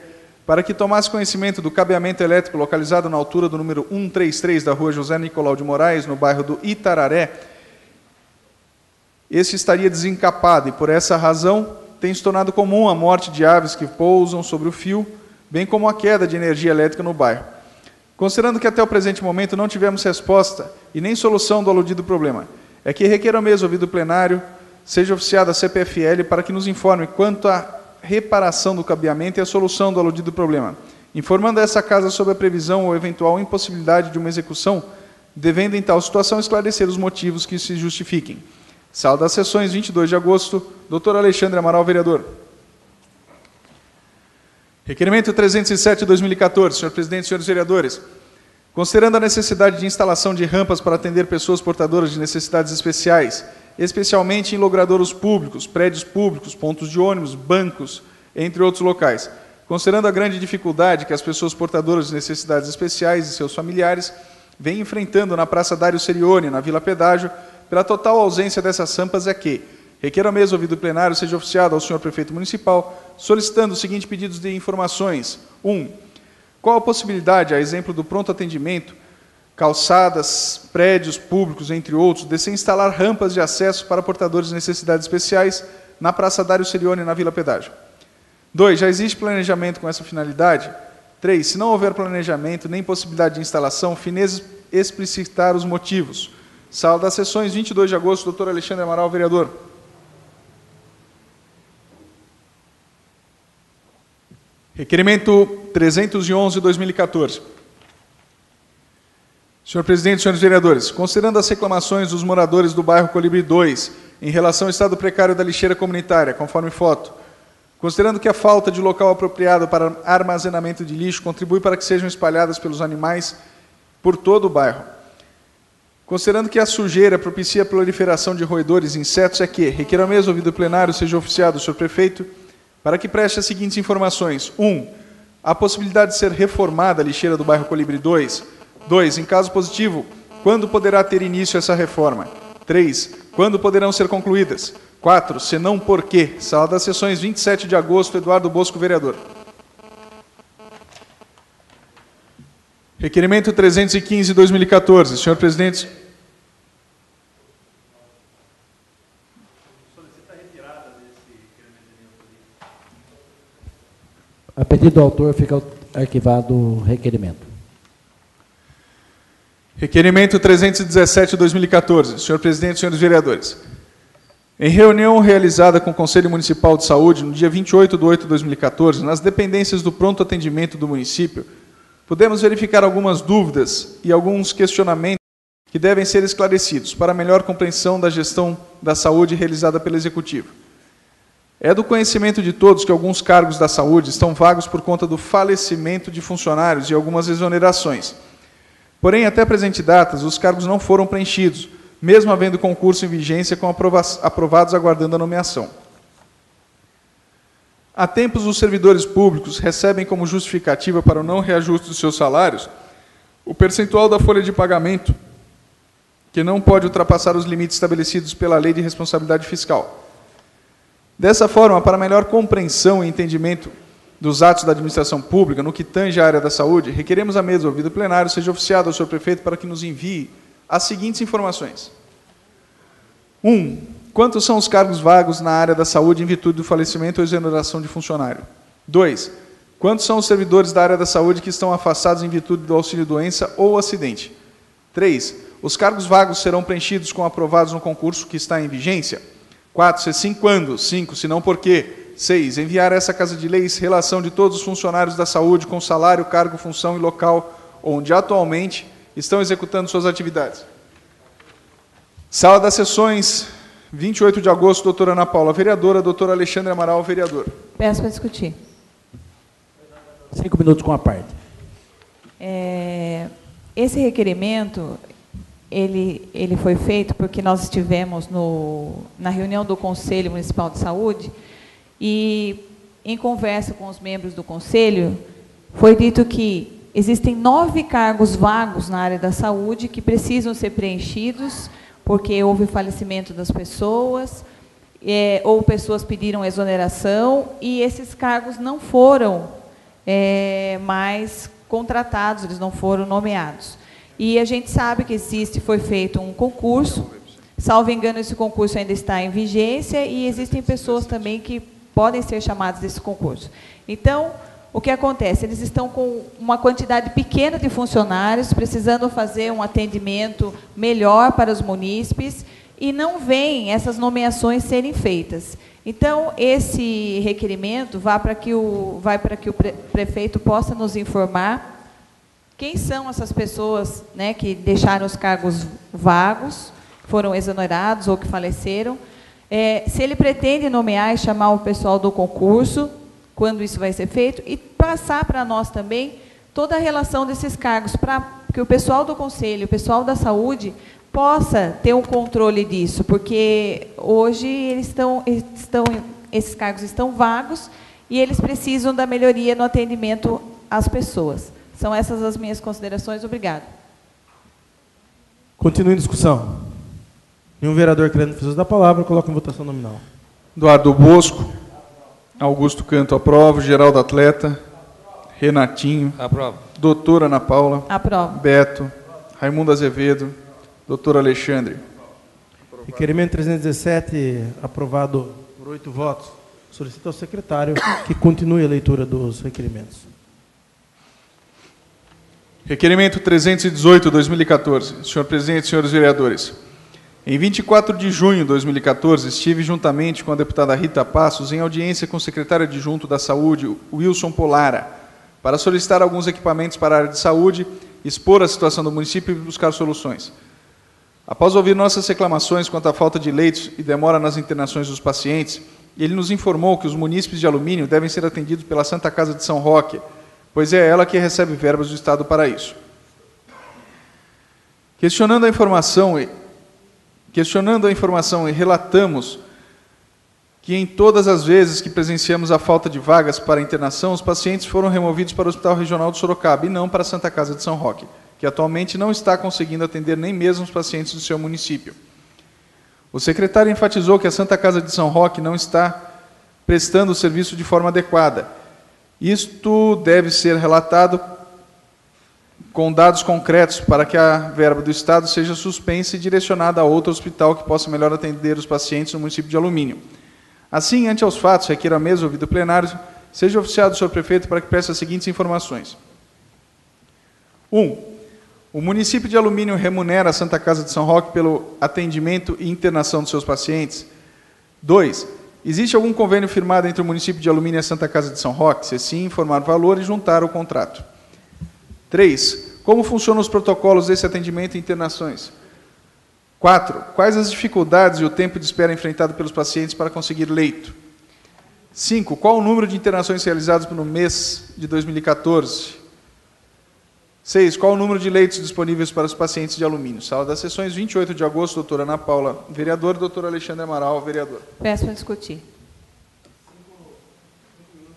para que tomasse conhecimento do cabeamento elétrico localizado na altura do número 133 da rua José Nicolau de Moraes, no bairro do Itararé, esse estaria desencapado e, por essa razão, tem se tornado comum a morte de aves que pousam sobre o fio, bem como a queda de energia elétrica no bairro. Considerando que até o presente momento não tivemos resposta e nem solução do aludido problema, é que requer a mesa ouvido plenário seja oficiada a CPFL para que nos informe quanto à reparação do cabeamento e a solução do aludido problema, informando a essa casa sobre a previsão ou eventual impossibilidade de uma execução, devendo em tal situação esclarecer os motivos que se justifiquem. Sala das sessões, 22 de agosto, Dr. Alexandre Amaral, vereador. Requerimento 307/2014. Senhor presidente, senhores vereadores, Considerando a necessidade de instalação de rampas para atender pessoas portadoras de necessidades especiais, especialmente em logradouros públicos, prédios públicos, pontos de ônibus, bancos, entre outros locais. Considerando a grande dificuldade que as pessoas portadoras de necessidades especiais e seus familiares vêm enfrentando na Praça Dário Serione, na Vila Pedágio, pela total ausência dessas rampas, é que requer a mesa ouvido plenário seja oficiado ao senhor prefeito municipal, solicitando os seguintes pedidos de informações. 1. Qual a possibilidade, a exemplo do pronto atendimento, calçadas, prédios públicos, entre outros, de se instalar rampas de acesso para portadores de necessidades especiais na Praça Dário Serione, na Vila Pedágio? 2. Já existe planejamento com essa finalidade? 3. Se não houver planejamento nem possibilidade de instalação, fines explicitar os motivos. Sala das Sessões, 22 de agosto, doutor Alexandre Amaral, vereador. Requerimento 311/2014. Senhor presidente, senhores vereadores, considerando as reclamações dos moradores do bairro Colibri 2 em relação ao estado precário da lixeira comunitária, conforme foto, considerando que a falta de local apropriado para armazenamento de lixo contribui para que sejam espalhadas pelos animais por todo o bairro, considerando que a sujeira propicia a proliferação de roedores e insetos, é que requer a mesa ouvido plenário seja oficiado o senhor prefeito para que preste as seguintes informações. 1. A possibilidade de ser reformada a lixeira do bairro Colibri 2. 2. Em caso positivo, quando poderá ter início essa reforma? 3. Quando poderão ser concluídas? 4. Se não, por quê? Sala das Sessões, 27 de agosto, Eduardo Bosco, vereador. Requerimento 315/2014. Senhor presidente. A pedido do autor, fica arquivado o requerimento. Requerimento 317/2014. Senhor presidente, senhores vereadores. Em reunião realizada com o Conselho Municipal de Saúde, no dia 28/8/2014, nas dependências do pronto atendimento do município, podemos verificar algumas dúvidas e alguns questionamentos que devem ser esclarecidos para melhor compreensão da gestão da saúde realizada pelo Executivo. É do conhecimento de todos que alguns cargos da saúde estão vagos por conta do falecimento de funcionários e algumas exonerações. Porém, até a presente data, os cargos não foram preenchidos, mesmo havendo concurso em vigência com aprovados aguardando a nomeação. Há tempos, os servidores públicos recebem como justificativa para o não reajuste dos seus salários o percentual da folha de pagamento, que não pode ultrapassar os limites estabelecidos pela Lei de Responsabilidade Fiscal. Dessa forma, para melhor compreensão e entendimento dos atos da administração pública, no que tange à área da saúde, requeremos a mesa ouvido plenário seja oficiado ao senhor prefeito para que nos envie as seguintes informações. 1. Quantos são os cargos vagos na área da saúde em virtude do falecimento ou exoneração de funcionário? 2. Quantos são os servidores da área da saúde que estão afastados em virtude do auxílio-doença ou acidente? 3. Os cargos vagos serão preenchidos com aprovados no concurso que está em vigência? 4. Se sim, quando? 5. Se não, por quê? 6. Enviar a essa Casa de Leis relação de todos os funcionários da saúde com salário, cargo, função e local onde atualmente estão executando suas atividades. Sala das Sessões, 28 de agosto, doutora Ana Paula, vereadora, doutor Alexandre Amaral, vereador. Peço para discutir. 5 minutos com a parte. Esse requerimento, ele foi feito porque nós estivemos na reunião do Conselho Municipal de Saúde e, em conversa com os membros do Conselho, foi dito que existem 9 cargos vagos na área da saúde que precisam ser preenchidos porque houve falecimento das pessoas, ou pessoas pediram exoneração, e esses cargos não foram mais contratados, eles não foram nomeados. E a gente sabe que foi feito um concurso, salvo engano, esse concurso ainda está em vigência, e existem pessoas também que podem ser chamadas desse concurso. Então, o que acontece? Eles estão com uma quantidade pequena de funcionários, precisando fazer um atendimento melhor para os munícipes, e não veem essas nomeações serem feitas. Então, esse requerimento vai para que o prefeito possa nos informar quem são essas pessoas, né, que deixaram os cargos vagos, foram exonerados ou que faleceram, se ele pretende nomear e chamar o pessoal do concurso, quando isso vai ser feito, e passar para nós também toda a relação desses cargos, para que o pessoal do Conselho, o pessoal da Saúde, possa ter um controle disso, porque hoje esses cargos estão vagos e eles precisam da melhoria no atendimento às pessoas. São essas as minhas considerações. Obrigada. Continue em discussão. Nenhum vereador querendo fazer uso da palavra, coloca em votação nominal. Eduardo Bosco. Augusto Canto, aprovo. Geraldo Atleta. Renatinho. Aprovo. Doutora Ana Paula. Aprovo. Beto. Raimundo Azevedo. Doutor Alexandre. Requerimento 317, aprovado por 8 votos. Solicito ao secretário que continue a leitura dos requerimentos. Requerimento 318, 2014. Senhor presidente, senhores vereadores. Em 24 de junho de 2014, estive juntamente com a deputada Rita Passos em audiência com o secretário adjunto da Saúde, Wilson Polara, para solicitar alguns equipamentos para a área de saúde, expor a situação do município e buscar soluções. Após ouvir nossas reclamações quanto à falta de leitos e demora nas internações dos pacientes, ele nos informou que os munícipes de Alumínio devem ser atendidos pela Santa Casa de São Roque, pois é ela que recebe verbas do Estado para isso. Questionando a informação e relatamos que em todas as vezes que presenciamos a falta de vagas para internação, os pacientes foram removidos para o Hospital Regional de Sorocaba e não para a Santa Casa de São Roque, que atualmente não está conseguindo atender nem mesmo os pacientes do seu município. O secretário enfatizou que a Santa Casa de São Roque não está prestando o serviço de forma adequada. Isto deve ser relatado com dados concretos para que a verba do Estado seja suspensa e direcionada a outro hospital que possa melhor atender os pacientes no município de Alumínio. Assim, ante aos fatos, requer a mesa ouvido plenário, seja oficiado o senhor prefeito para que preste as seguintes informações. 1. O município de Alumínio remunera a Santa Casa de São Roque pelo atendimento e internação dos seus pacientes. 2. Existe algum convênio firmado entre o município de Alumínio e a Santa Casa de São Roque? Se sim, informar o valor e juntar o contrato. 3. Como funcionam os protocolos desse atendimento e internações? 4. Quais as dificuldades e o tempo de espera enfrentado pelos pacientes para conseguir leito? 5. Qual o número de internações realizadas no mês de 2014? 6. Qual o número de leitos disponíveis para os pacientes de Alumínio? Sala das sessões, 28 de agosto, doutora Ana Paula, vereador, doutor Alexandre Amaral, vereador. Peço para discutir.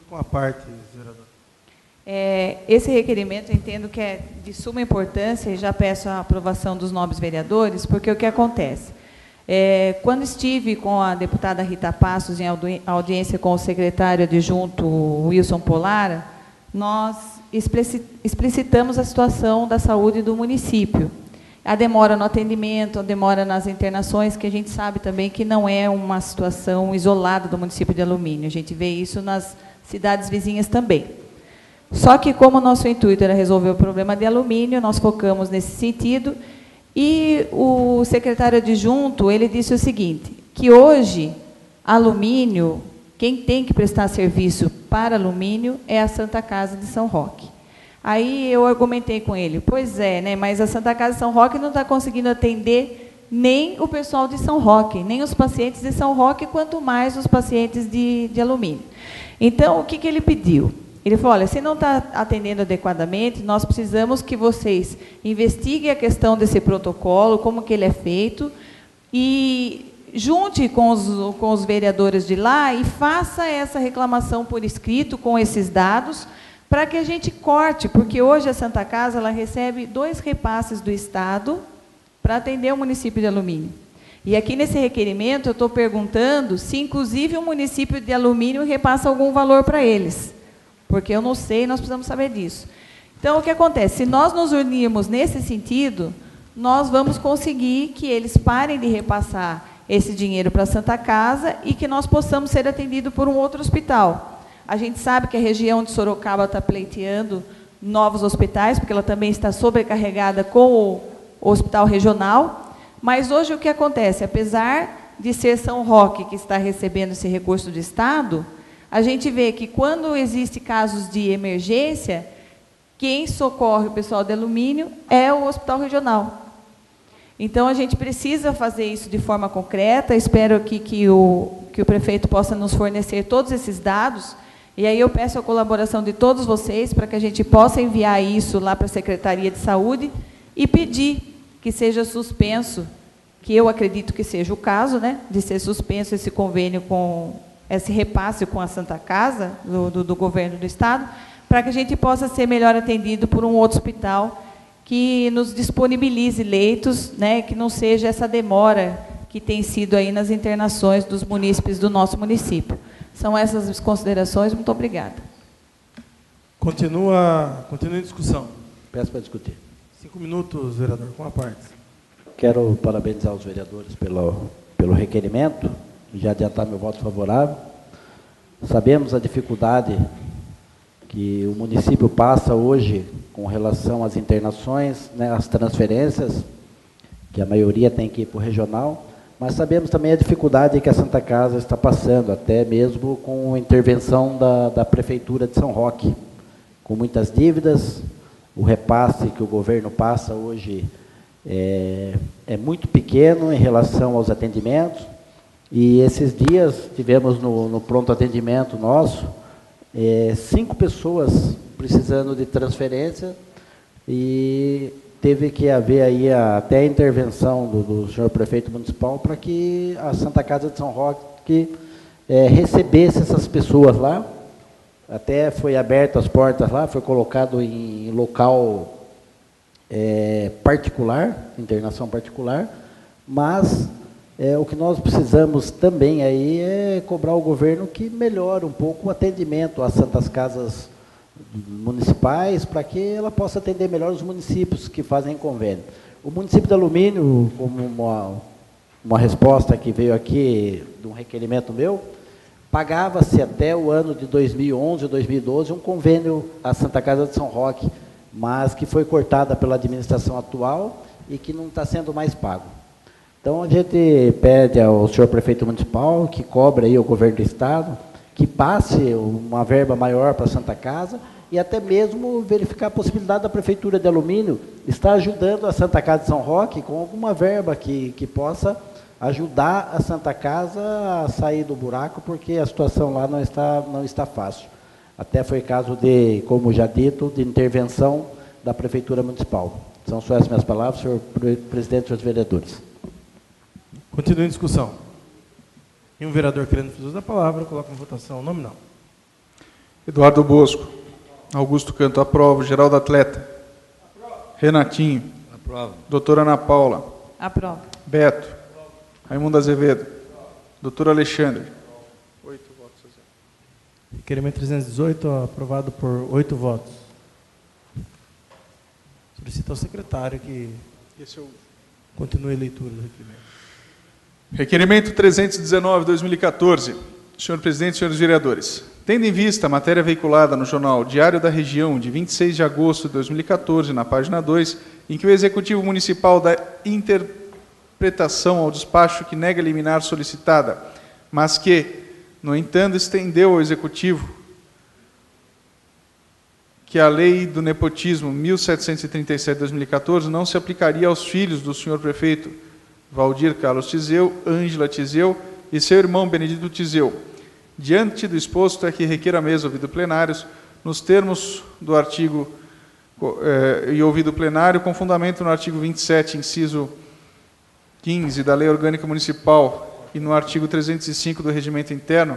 Com a parte, vereador. Esse requerimento eu entendo que é de suma importância e já peço a aprovação dos nobres vereadores, porque o que acontece? Quando estive com a deputada Rita Passos em audiência com o secretário adjunto Wilson Polara, nós explicitamos a situação da saúde do município. A demora no atendimento, a demora nas internações, que a gente sabe também que não é uma situação isolada do município de Alumínio. A gente vê isso nas cidades vizinhas também. Só que, como o nosso intuito era resolver o problema de Alumínio, nós focamos nesse sentido, e o secretário adjunto, ele disse o seguinte, que hoje, Alumínio, quem tem que prestar serviço para Alumínio é a Santa Casa de São Roque. Aí eu argumentei com ele, pois é, né, mas a Santa Casa de São Roque não está conseguindo atender nem o pessoal de São Roque, nem os pacientes de São Roque, quanto mais os pacientes de Alumínio. Então, o que ele pediu? Ele falou, olha, se não está atendendo adequadamente, nós precisamos que vocês investiguem a questão desse protocolo, como que ele é feito, e junte com os vereadores de lá e faça essa reclamação por escrito com esses dados, para que a gente corte, porque hoje a Santa Casa ela recebe 2 repasses do Estado para atender o município de Alumínio. E aqui nesse requerimento eu estou perguntando se inclusive o município de Alumínio repassa algum valor para eles. Porque eu não sei, nós precisamos saber disso. Então, o que acontece? Se nós nos unirmos nesse sentido, nós vamos conseguir que eles parem de repassar esse dinheiro para a Santa Casa e que nós possamos ser atendidos por um outro hospital. A gente sabe que a região de Sorocaba está pleiteando novos hospitais, porque ela também está sobrecarregada com o hospital regional, mas hoje o que acontece? Apesar de ser São Roque que está recebendo esse recurso do Estado, a gente vê que, quando existem casos de emergência, quem socorre o pessoal de Alumínio é o Hospital Regional. Então, a gente precisa fazer isso de forma concreta. Espero aqui que o prefeito possa nos fornecer todos esses dados. E aí eu peço a colaboração de todos vocês para que a gente possa enviar isso lá para a Secretaria de Saúde e pedir que seja suspenso, que eu acredito que seja o caso, né, de ser suspenso esse convênio com esse repasse com a Santa Casa, do governo do Estado, para que a gente possa ser melhor atendido por um outro hospital que nos disponibilize leitos, né, que não seja essa demora que tem sido aí nas internações dos munícipes do nosso município. São essas as considerações. Muito obrigada. Continua em discussão. Peço para discutir. 5 minutos, vereador, com a parte. Quero parabenizar os vereadores pelo requerimento e já adiantar meu voto favorável. Sabemos a dificuldade que o município passa hoje com relação às internações, né, às transferências, que a maioria tem que ir para o regional, mas sabemos também a dificuldade que a Santa Casa está passando, até mesmo com a intervenção da Prefeitura de São Roque, com muitas dívidas. O repasse que o governo passa hoje é muito pequeno em relação aos atendimentos, e esses dias tivemos no pronto atendimento nosso 5 pessoas precisando de transferência, e teve que haver aí até a intervenção do senhor prefeito municipal para que a Santa Casa de São Roque recebesse essas pessoas lá. Até foi aberto as portas lá, foi colocado em local particular, internação particular, mas o que nós precisamos também aí é cobrar o governo que melhore um pouco o atendimento às Santas Casas municipais, para que ela possa atender melhor os municípios que fazem convênio. O município de Alumínio, como uma resposta que veio aqui de um requerimento meu, pagava-se até o ano de 2011 ou 2012 um convênio à Santa Casa de São Roque, mas que foi cortada pela administração atual e que não está sendo mais pago. Então, a gente pede ao senhor prefeito municipal que cobre aí o governo do Estado, que passe uma verba maior para a Santa Casa, e até mesmo verificar a possibilidade da Prefeitura de Alumínio estar ajudando a Santa Casa de São Roque com alguma verba que possa ajudar a Santa Casa a sair do buraco, porque a situação lá não está fácil. Até foi caso de, como já dito, de intervenção da Prefeitura Municipal. São só as minhas palavras, senhor presidente e senhores vereadores. Continua em discussão. E um vereador querendo fazer uso da palavra, coloca em votação nominal. Eduardo Bosco. Augusto Canto, aprovo. Geraldo Atleta. Aprovo. Renatinho. Aprovo. Doutora Ana Paula. Aprovo. Beto. Aprovo. Raimundo Azevedo. Aprovo. Doutor Alexandre. 8 votos a 0. Requerimento 318, aprovado por 8 votos. Solicito ao secretário que continue a leitura do requerimento. Requerimento 319/2014. Senhor presidente, senhores vereadores, tendo em vista a matéria veiculada no jornal Diário da Região, de 26 de agosto de 2014, na página 2, em que o Executivo Municipal dá interpretação ao despacho que nega a liminar solicitada, mas que, no entanto, estendeu ao Executivo que a Lei do Nepotismo 1737/2014 não se aplicaria aos filhos do senhor prefeito Valdir Carlos Tizeu, Ângela Tizeu e seu irmão Benedito Tizeu. Diante do exposto é que requer a mesa ouvido plenários, nos termos do artigo e ouvido plenário, com fundamento no artigo 27, inciso 15 da Lei Orgânica Municipal e no artigo 305 do Regimento Interno,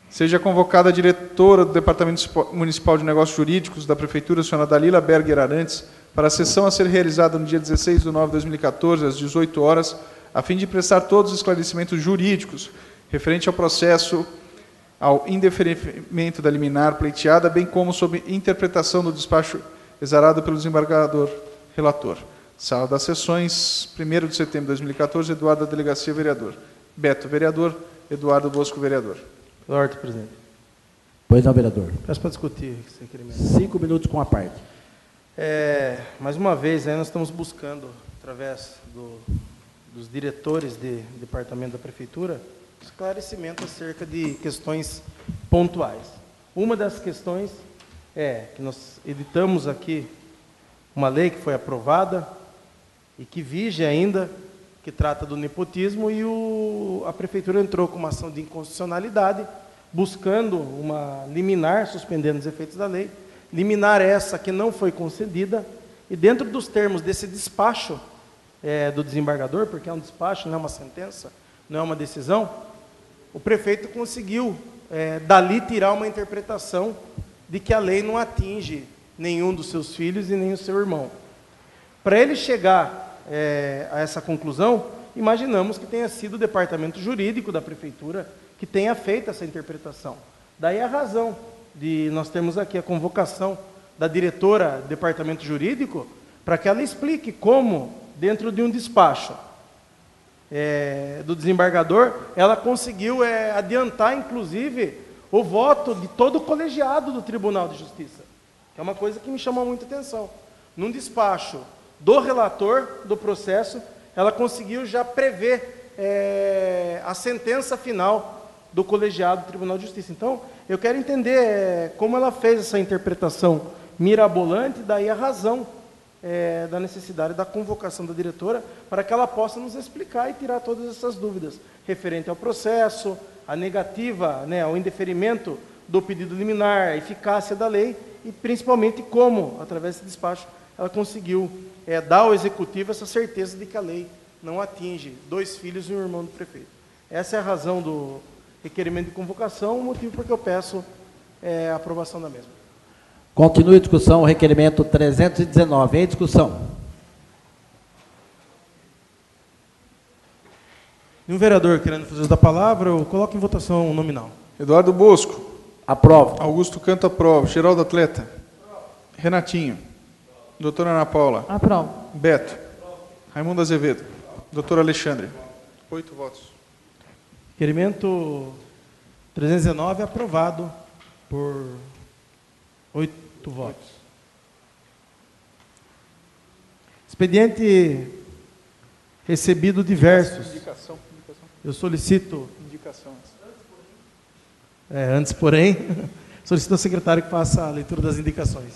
seja convocada a diretora do Departamento Municipal de Negócios Jurídicos da Prefeitura, a senhora Dalila Berger Arantes, para a sessão a ser realizada no dia 16 de novembro de 2014, às 18 horas, a fim de prestar todos os esclarecimentos jurídicos referente ao processo, ao indeferimento da liminar pleiteada, bem como sob interpretação do despacho exarado pelo desembargador relator. Sala das Sessões, 1º de setembro de 2014, Eduardo da Delegacia, vereador. Beto, vereador. Eduardo Bosco, vereador. Pela ordem, presidente. Pois não, vereador. Peço para discutir esse requerimento. 5 minutos com a parte. Mais uma vez, aí nós estamos buscando, através dos diretores de departamento da Prefeitura, esclarecimento acerca de questões pontuais. Uma das questões é que nós editamos aqui uma lei que foi aprovada e que vige ainda, que trata do nepotismo, e a Prefeitura entrou com uma ação de inconstitucionalidade, buscando uma liminar, suspendendo os efeitos da lei, liminar essa que não foi concedida, E dentro dos termos desse despacho do desembargador, porque é um despacho, não é uma sentença, não é uma decisão, o prefeito conseguiu, dali, tirar uma interpretação de que a lei não atinge nenhum dos seus filhos e nem o seu irmão. Para ele chegar a essa conclusão, imaginamos que tenha sido o departamento jurídico da prefeitura que tenha feito essa interpretação. Daí a razão de nós termos aqui a convocação da diretora do departamento jurídico para que ela explique como, dentro de um despacho do desembargador, ela conseguiu adiantar, inclusive, o voto de todo o colegiado do Tribunal de Justiça, que é uma coisa que me chamou muita atenção. Num despacho do relator do processo, ela conseguiu já prever a sentença final do colegiado do Tribunal de Justiça. Então, eu quero entender como ela fez essa interpretação mirabolante, daí a razão da necessidade da convocação da diretora, para que ela possa nos explicar e tirar todas essas dúvidas, referente ao processo, a negativa, ao indeferimento do pedido liminar, a eficácia da lei, e principalmente como, através desse despacho, ela conseguiu dar ao Executivo essa certeza de que a lei não atinge 2 filhos e um irmão do prefeito. Essa é a razão do requerimento de convocação, o motivo por que eu peço a aprovação da mesma. Continue a discussão, o requerimento 319. Em discussão. E um vereador querendo fazer uso da palavra, eu coloco em votação nominal. Eduardo Bosco. Aprovo. Augusto Canto, aprova. Geraldo Atleta. Renatinho. Doutora Ana Paula. Aprovo. Beto. Raimundo Azevedo. Doutor Alexandre. 8 votos. Requerimento 319 aprovado por 8 votos. Expediente recebido diversos. Indicação. Eu solicito... Indicação. Antes, porém, solicito ao secretário que faça a leitura das indicações.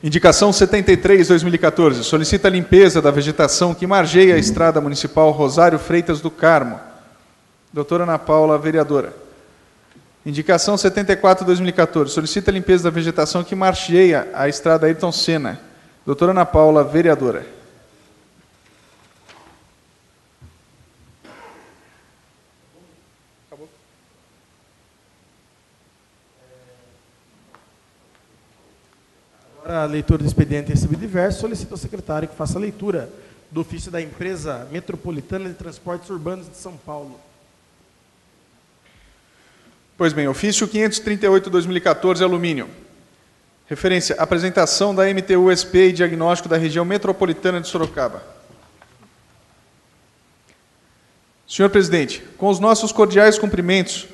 Indicação 73, 2014. Solicita a limpeza da vegetação que margeia a estrada municipal Rosário Freitas do Carmo. Doutora Ana Paula, vereadora. Indicação 74, 2014. Solicita a limpeza da vegetação que margeia a estrada Ayrton Senna. Doutora Ana Paula, vereadora. Acabou. Agora, a leitura do expediente recebido diverso, solicito ao secretário que faça a leitura do ofício da Empresa Metropolitana de Transportes Urbanos de São Paulo. Pois bem, ofício 538/2014, alumínio. Referência, apresentação da MTU-SP e diagnóstico da região metropolitana de Sorocaba. Senhor presidente, com os nossos cordiais cumprimentos,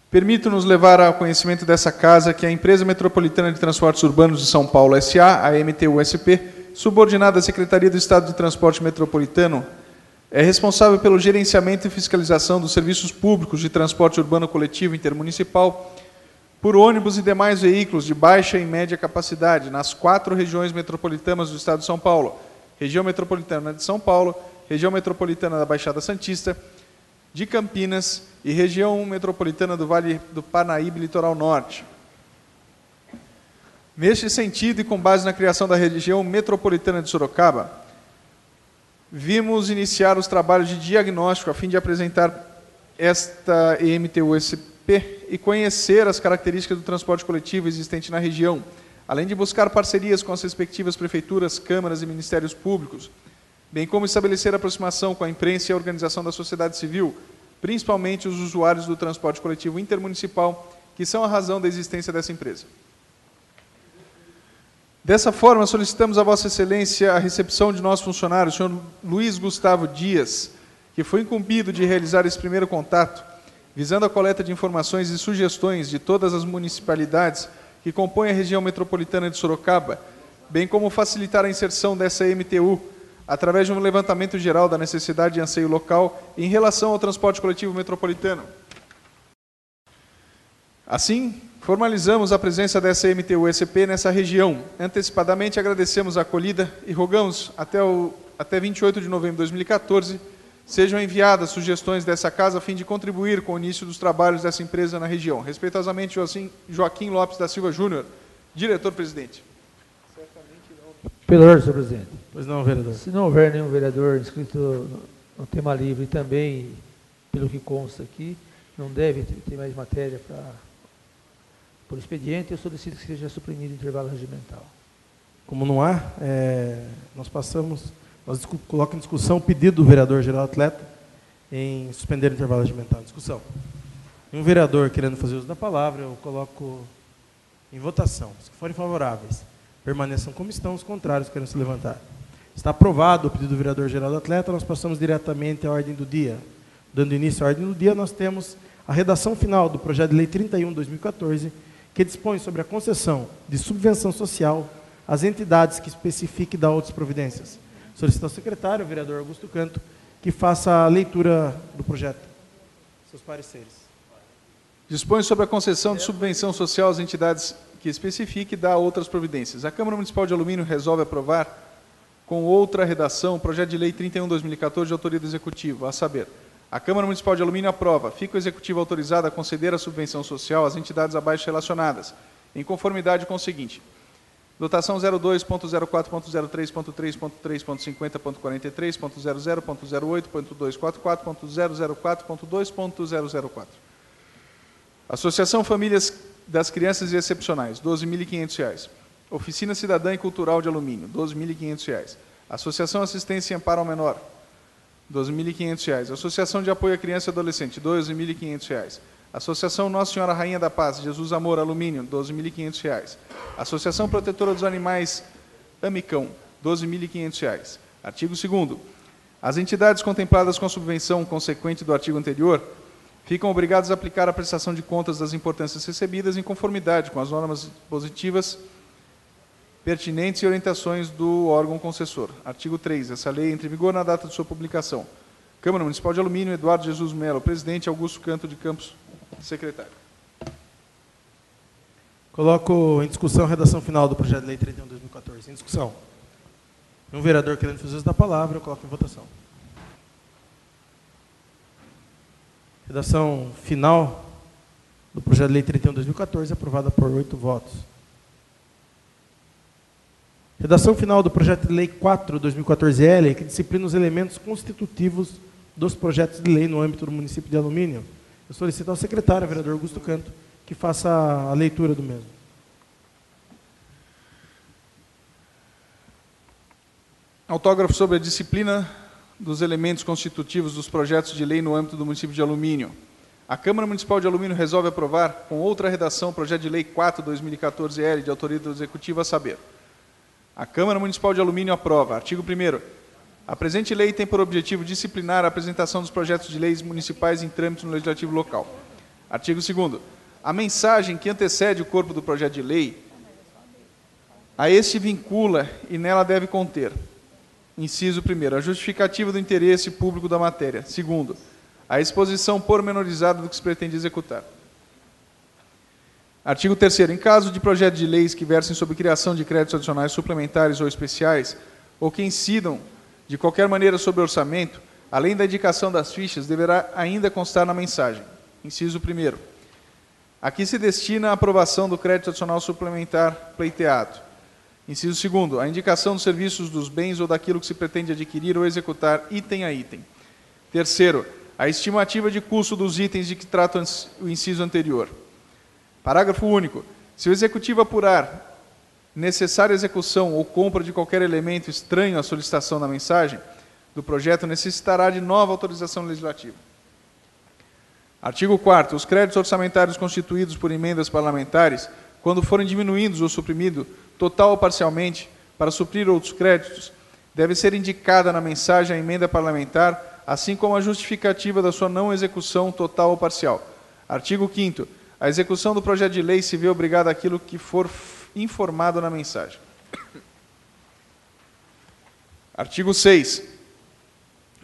permito-nos levar ao conhecimento dessa casa que a Empresa Metropolitana de Transportes Urbanos de São Paulo, S.A., a MTU-SP, subordinada à Secretaria do Estado de Transporte Metropolitano, é responsável pelo gerenciamento e fiscalização dos serviços públicos de transporte urbano coletivo intermunicipal por ônibus e demais veículos de baixa e média capacidade nas 4 regiões metropolitanas do Estado de São Paulo: região metropolitana de São Paulo, região metropolitana da Baixada Santista, de Campinas e região metropolitana do Vale do Parnaíba e Litoral Norte. Neste sentido, e com base na criação da região metropolitana de Sorocaba, vimos iniciar os trabalhos de diagnóstico a fim de apresentar esta MTU-SP e conhecer as características do transporte coletivo existente na região, além de buscar parcerias com as respectivas prefeituras, câmaras e ministérios públicos, bem como estabelecer aproximação com a imprensa e a organização da sociedade civil, principalmente os usuários do transporte coletivo intermunicipal, que são a razão da existência dessa empresa. Dessa forma, solicitamos a Vossa Excelência a recepção de nosso funcionário, o senhor Luiz Gustavo Dias, que foi incumbido de realizar esse primeiro contato, visando a coleta de informações e sugestões de todas as municipalidades que compõem a região metropolitana de Sorocaba, bem como facilitar a inserção dessa MTU, através de um levantamento geral da necessidade e anseio local em relação ao transporte coletivo metropolitano. Assim, formalizamos a presença dessa MTU-SP nessa região. Antecipadamente agradecemos a acolhida e rogamos até 28 de novembro de 2014 sejam enviadas sugestões dessa casa a fim de contribuir com o início dos trabalhos dessa empresa na região. Respeitosamente, Joaquim Lopes da Silva Júnior, diretor-presidente. Pela ordem, senhor presidente. Pois não, vereador. Se não houver nenhum vereador inscrito no tema livre e também, pelo que consta aqui, não deve ter mais matéria por expediente, eu solicito que seja suprimido o intervalo regimental. Como não há, nós colocamos em discussão o pedido do vereador Geraldo Atleta em suspender o intervalo regimental. Discussão. Um vereador querendo fazer uso da palavra, eu coloco em votação. Os que forem favoráveis, permaneçam como estão, os contrários querem se levantar. Está aprovado o pedido do vereador Geraldo Atleta, nós passamos diretamente à ordem do dia. Dando início à ordem do dia, nós temos a redação final do projeto de lei 31/2014, que dispõe sobre a concessão de subvenção social às entidades que especifiquem e dá outras providências. Solicito ao secretário, o vereador Augusto Canto, que faça a leitura do projeto. Seus pareceres. Dispõe sobre a concessão de subvenção social às entidades que especifique e dá outras providências. A Câmara Municipal de Alumínio resolve aprovar, com outra redação, o projeto de lei 31/2014 de autoria do Executivo, a saber, a Câmara Municipal de Alumínio aprova, fica o Executivo autorizado a conceder a subvenção social às entidades abaixo relacionadas, em conformidade com o seguinte: dotação 02.04.03.3.50.43.50.08.008.244.004.2.004. Associação Famílias das Crianças Excepcionais, R$ 12.500. Oficina Cidadã e Cultural de Alumínio, R$ 12.500. Associação Assistência e Amparo ao Menor, R$ 12.500. Associação de Apoio à Criança e Adolescente, R$ 12.500. Associação Nossa Senhora Rainha da Paz, Jesus Amor Alumínio, R$ 12.500. Associação Protetora dos Animais, Amicão, R$ 12.500. Artigo 2º. As entidades contempladas com a subvenção consequente do artigo anterior ficam obrigadas a aplicar a prestação de contas das importâncias recebidas em conformidade com as normas positivas pertinentes e orientações do órgão concessor. Artigo 3. Essa lei entra em vigor na data de sua publicação. Câmara Municipal de Alumínio, Eduardo Jesus Melo, presidente, Augusto Canto de Campos, secretário. Coloco em discussão a redação final do projeto de lei 31/2014. Em discussão. Um vereador querendo fazer uso da palavra, eu coloco em votação. Redação final do projeto de lei 31/2014, aprovada por 8 votos. Redação final do projeto de lei 4/2014-L, que disciplina os elementos constitutivos dos projetos de lei no âmbito do município de Alumínio. Eu solicito ao secretário, vereador Augusto Canto, que faça a leitura do mesmo. Autógrafo sobre a disciplina dos elementos constitutivos dos projetos de lei no âmbito do município de Alumínio. A Câmara Municipal de Alumínio resolve aprovar, com outra redação, o projeto de lei 4/2014-L, de autoria do Executivo, a saber. A Câmara Municipal de Alumínio aprova. Artigo 1º. A presente lei tem por objetivo disciplinar a apresentação dos projetos de leis municipais em trâmite no Legislativo Local. Artigo 2º. A mensagem que antecede o corpo do projeto de lei, a este vincula e nela deve conter: inciso 1º, a justificativa do interesse público da matéria. 2º, a exposição pormenorizada do que se pretende executar. Artigo 3º. Em caso de projeto de leis que versem sobre criação de créditos adicionais suplementares ou especiais, ou que incidam de qualquer maneira sobre o orçamento, além da indicação das fichas, deverá ainda constar na mensagem. Inciso 1º. Aqui se destina a aprovação do crédito adicional suplementar pleiteado. Inciso 2º. A indicação dos serviços, dos bens ou daquilo que se pretende adquirir ou executar item a item. 3º. A estimativa de custo dos itens de que trata o inciso anterior. Parágrafo único. Se o Executivo apurar necessária execução ou compra de qualquer elemento estranho à solicitação da mensagem do projeto, necessitará de nova autorização legislativa. Artigo 4º. Os créditos orçamentários constituídos por emendas parlamentares, quando forem diminuídos ou suprimidos, total ou parcialmente, para suprir outros créditos, deve ser indicada na mensagem a emenda parlamentar, assim como a justificativa da sua não execução total ou parcial. Artigo 5º. A execução do projeto de lei se vê obrigada àquilo que for informado na mensagem. Artigo 6.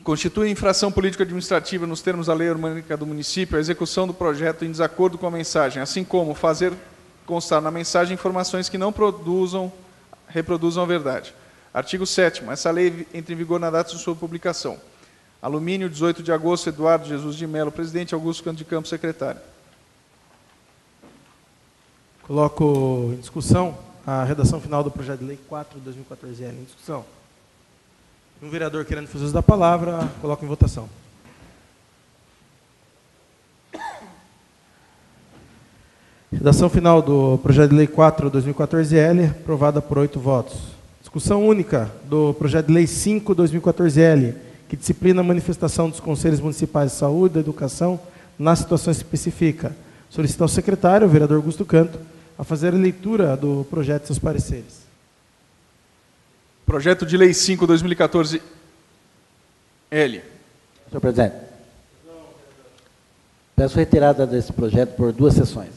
Constitui infração político-administrativa nos termos da lei orgânica do município a execução do projeto em desacordo com a mensagem, assim como fazer constar na mensagem informações que não reproduzam a verdade. Artigo 7º. Essa lei entra em vigor na data de sua publicação. Alumínio, 18 de agosto, Eduardo Jesus de Melo, presidente, Augusto Canto de Campos, secretário. Coloco em discussão a redação final do projeto de lei 4/2014L em discussão. Um vereador querendo fazer uso da palavra, coloca em votação. Redação final do projeto de lei 4/2014L, aprovada por 8 votos. Discussão única do projeto de lei 5/2014L, que disciplina a manifestação dos Conselhos Municipais de Saúde e da Educação na situação específica. Solicito ao secretário, o vereador Augusto Canto, a fazer a leitura do projeto e seus pareceres. Projeto de lei 5/2014L. Senhor presidente, peço retirada desse projeto por 2 sessões.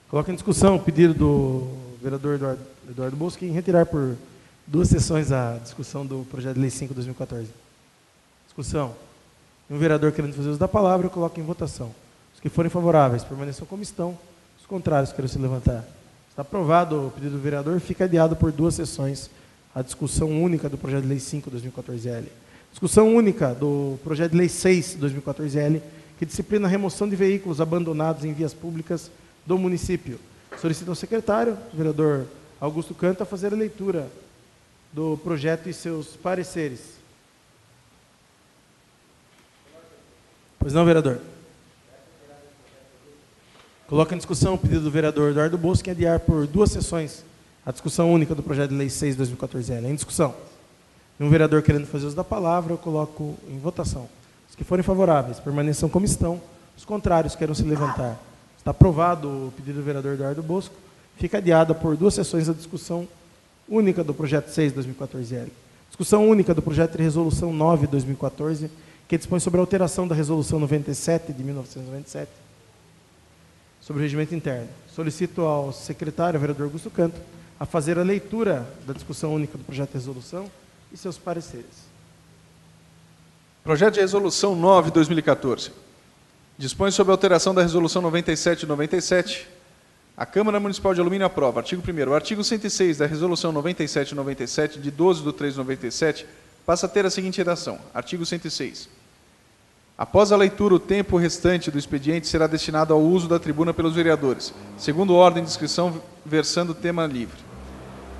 Coloca em discussão o pedido do vereador Eduardo Bosque em retirar por 2 sessões a discussão do projeto de lei 5/2014. Discussão. Um vereador querendo fazer uso da palavra, eu coloco em votação. Os que forem favoráveis permaneçam como estão, os contrários queiram se levantar. Está aprovado o pedido do vereador, fica adiado por 2 sessões a discussão única do projeto de lei 5/2014L. Discussão única do projeto de lei 6/2014L, que disciplina a remoção de veículos abandonados em vias públicas do município. Solicito ao secretário, o vereador Augusto Canto, a fazer a leitura do projeto e seus pareceres. Pois não, vereador? Coloca em discussão o pedido do vereador Eduardo Bosque em adiar por 2 sessões a discussão única do projeto de lei 6/2014L. Em discussão. Um vereador querendo fazer uso da palavra, eu coloco em votação. Os que forem favoráveis permaneçam como estão, os contrários queiram se levantar. Está aprovado o pedido do vereador Eduardo Bosco. Fica adiada por 2 sessões a discussão única do projeto 6/2014L. Discussão única do projeto de resolução 9/2014, que dispõe sobre a alteração da resolução 97 de 1997, sobre o regimento interno. Solicito ao secretário, vereador Augusto Canto, a fazer a leitura da discussão única do projeto de resolução e seus pareceres. Projeto de resolução 9/2014. Dispõe sobre a alteração da resolução 97/97. A Câmara Municipal de Alumínio aprova. Artigo 1º. O artigo 106 da resolução 97/97, de 12/3/97, passa a ter a seguinte redação. Artigo 106. Após a leitura, o tempo restante do expediente será destinado ao uso da tribuna pelos vereadores, segundo ordem de inscrição versando tema livre.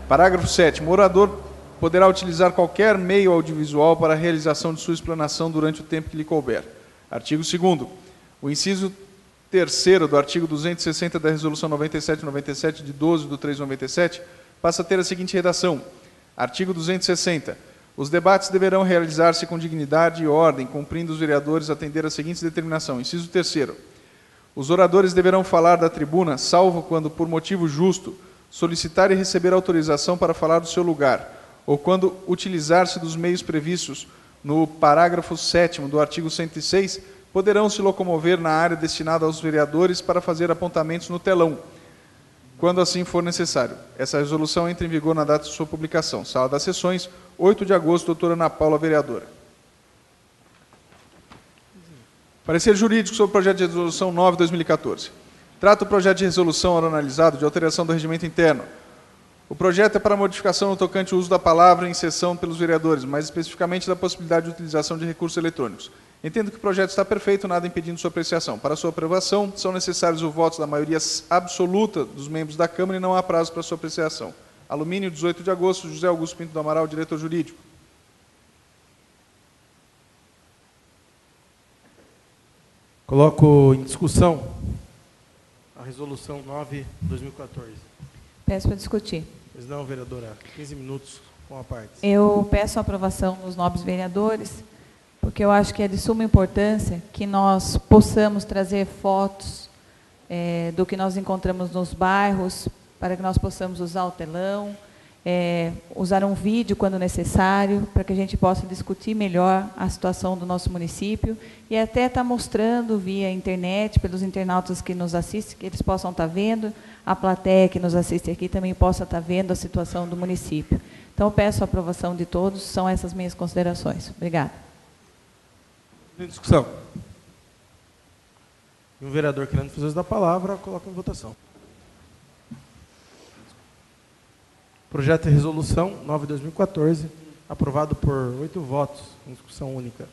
Parágrafo 7º. O orador poderá utilizar qualquer meio audiovisual para a realização de sua explanação durante o tempo que lhe couber. Artigo 2º. O inciso 3º do artigo 260 da resolução 97/97, de 12/3/97, passa a ter a seguinte redação. Artigo 260. Os debates deverão realizar-se com dignidade e ordem, cumprindo os vereadores atender às seguintes determinações. Inciso 3º. Os oradores deverão falar da tribuna, salvo quando, por motivo justo, solicitar e receber autorização para falar do seu lugar, ou quando utilizar-se dos meios previstos no parágrafo 7º do artigo 106, poderão se locomover na área destinada aos vereadores para fazer apontamentos no telão, quando assim for necessário. Essa resolução entra em vigor na data de sua publicação. Sala das Sessões, 8 de agosto, doutora Ana Paula, vereadora. Parecer jurídico sobre o projeto de resolução 9/2014. Trata o projeto de resolução ora analisado de alteração do regimento interno. O projeto é para modificação no tocante ao uso da palavra em sessão pelos vereadores, mais especificamente da possibilidade de utilização de recursos eletrônicos. Entendo que o projeto está perfeito, nada impedindo sua apreciação. Para sua aprovação, são necessários os votos da maioria absoluta dos membros da Câmara e não há prazo para sua apreciação. Alumínio, 18 de agosto, José Augusto Pinto do Amaral, diretor jurídico. Coloco em discussão a resolução 9/2014. Peço para discutir. Pois não, vereadora, 15 minutos com a parte. Eu peço a aprovação dos nobres vereadores, porque eu acho que é de suma importância que nós possamos trazer fotos do que nós encontramos nos bairros, para que nós possamos usar o telão, usar um vídeo quando necessário, para que a gente possa discutir melhor a situação do nosso município e até estar mostrando via internet, pelos internautas que nos assistem, que eles possam estar vendo, a plateia que nos assiste aqui também possa estar vendo a situação do município. Então, eu peço a aprovação de todos, são essas minhas considerações. Obrigada. Em discussão. E um vereador querendo fazer uso da palavra, coloca em votação. Projeto de resolução 9/2014, aprovado por 8 votos, em discussão única.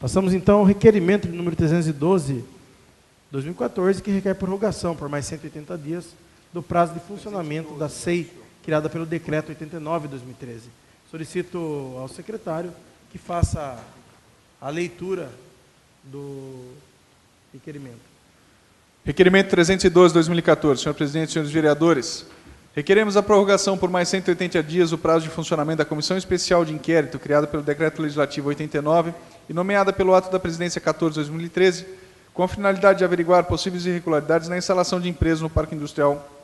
Passamos, então, ao requerimento de número 312/2014, que requer prorrogação por mais 180 dias do prazo de funcionamento da SEI criada pelo Decreto 89/2013. Solicito ao secretário que faça a leitura do requerimento. Requerimento 312/2014. Senhor presidente, senhores vereadores, requeremos a prorrogação por mais 180 dias do prazo de funcionamento da Comissão Especial de Inquérito, criada pelo Decreto Legislativo 89 e nomeada pelo ato da Presidência 14/2013, com a finalidade de averiguar possíveis irregularidades na instalação de empresas no Parque Industrial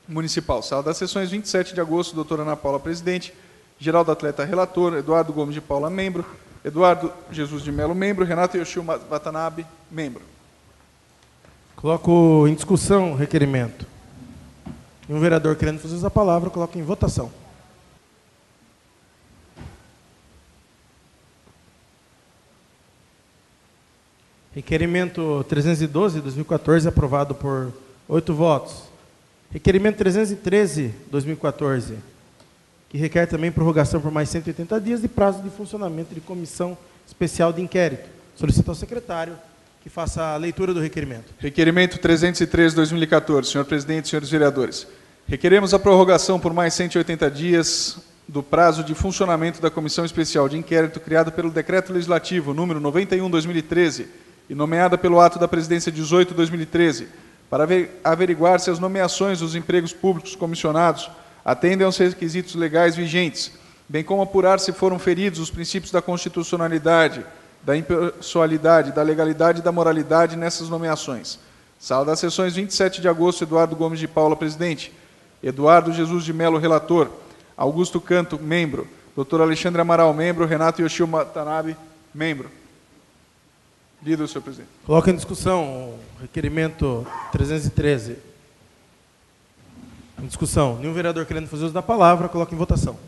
Municipal. Sala das sessões, 27 de agosto, doutora Ana Paula, presidente, Geraldo Atleta, relator, Eduardo Gomes de Paula, membro, Eduardo Jesus de Melo, membro, Renato Yoshio Watanabe, membro. Coloco em discussão o requerimento. E um vereador querendo fazer uso da palavra, coloco em votação. Requerimento 312/2014, aprovado por 8 votos. Requerimento 313/2014, que requer também prorrogação por mais 180 dias de prazo de funcionamento de comissão especial de inquérito. Solicito ao secretário que faça a leitura do requerimento. Requerimento 313/2014. Senhor presidente, senhores vereadores, requeremos a prorrogação por mais 180 dias do prazo de funcionamento da Comissão Especial de Inquérito criada pelo Decreto Legislativo número 91/2013 e nomeada pelo ato da Presidência 18/2013, para averiguar se as nomeações dos empregos públicos comissionados atendem aos requisitos legais vigentes, bem como apurar se foram feridos os princípios da constitucionalidade, da impessoalidade, da legalidade e da moralidade nessas nomeações. Sala das sessões, 27 de agosto, Eduardo Gomes de Paula, presidente, Eduardo Jesus de Melo, relator, Augusto Canto, membro, doutor Alexandre Amaral, membro, Renato Yoshio Watanabe, membro. Lido, senhor presidente. Coloca em discussão o requerimento 313. Em discussão. Nenhum vereador querendo fazer uso da palavra, coloca em votação.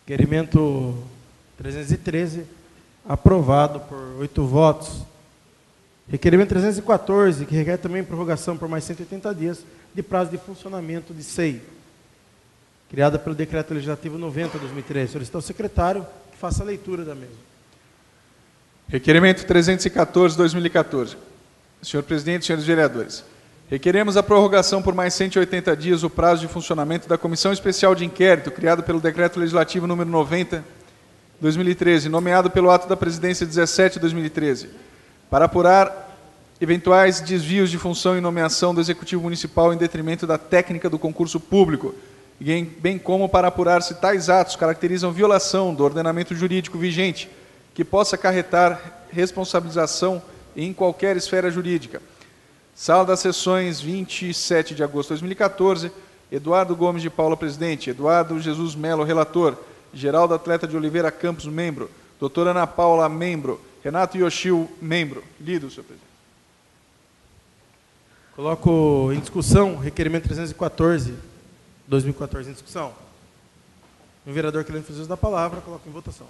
Requerimento 313, aprovado por 8 votos. Requerimento 314, que requer também prorrogação por mais 180 dias de prazo de funcionamento de SEI, criada pelo Decreto Legislativo 90/2013. Solicito ao secretário que faça a leitura da mesma. Requerimento 314/2014. Senhor presidente, senhores vereadores, requeremos a prorrogação por mais 180 dias do prazo de funcionamento da Comissão Especial de Inquérito, criada pelo Decreto Legislativo número 90/2013, nomeado pelo ato da Presidência 17/2013, para apurar eventuais desvios de função e nomeação do Executivo Municipal em detrimento da técnica do concurso público, bem como para apurar se tais atos caracterizam violação do ordenamento jurídico vigente, que possa acarretar responsabilização em qualquer esfera jurídica. Sala das sessões, 27 de agosto de 2014, Eduardo Gomes de Paula, presidente, Eduardo Jesus Melo, relator, Geraldo Atleta de Oliveira Campos, membro, doutora Ana Paula, membro, Renato Yoshio, membro. Lido, senhor presidente. Coloco em discussão o requerimento 314/2014 em discussão. O vereador querendo fazer uso da palavra, coloco em votação.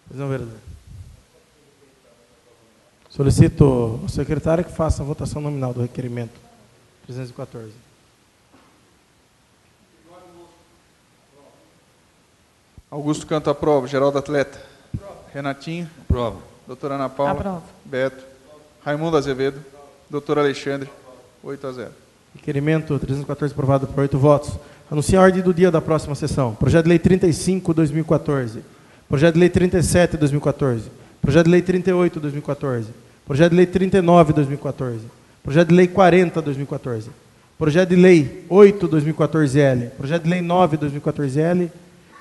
Pois não, vereador. Solicito ao secretário que faça a votação nominal do requerimento 314. Augusto Canto, aprova. Geraldo Atleta. Renatinho. Aprova. Doutora Ana Paula. Aprova. Beto. Raimundo Azevedo. Doutor Alexandre. 8-0. Requerimento 314 aprovado por 8 votos. Anuncio a ordem do dia da próxima sessão. Projeto de Lei 35/2014. Projeto de Lei 37/2014. Projeto de Lei 38/2014. Projeto de Lei 39/2014. Projeto de Lei 40/2014. Projeto de Lei 8/2014-L. Projeto de Lei 9/2014-L.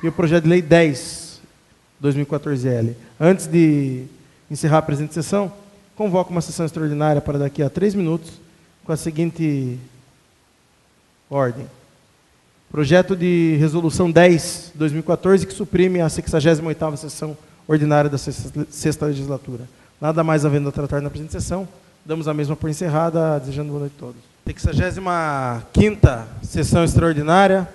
E o Projeto de Lei 10/2014-L. Antes de encerrar a presente sessão, convoco uma sessão extraordinária para daqui a 3 minutos, com a seguinte ordem. Projeto de Resolução 10/2014, que suprime a 68ª sessão ordinária da 6ª legislatura. Nada mais havendo a tratar na presente sessão, damos a mesma por encerrada, desejando boa noite a todos. 65ª sessão extraordinária.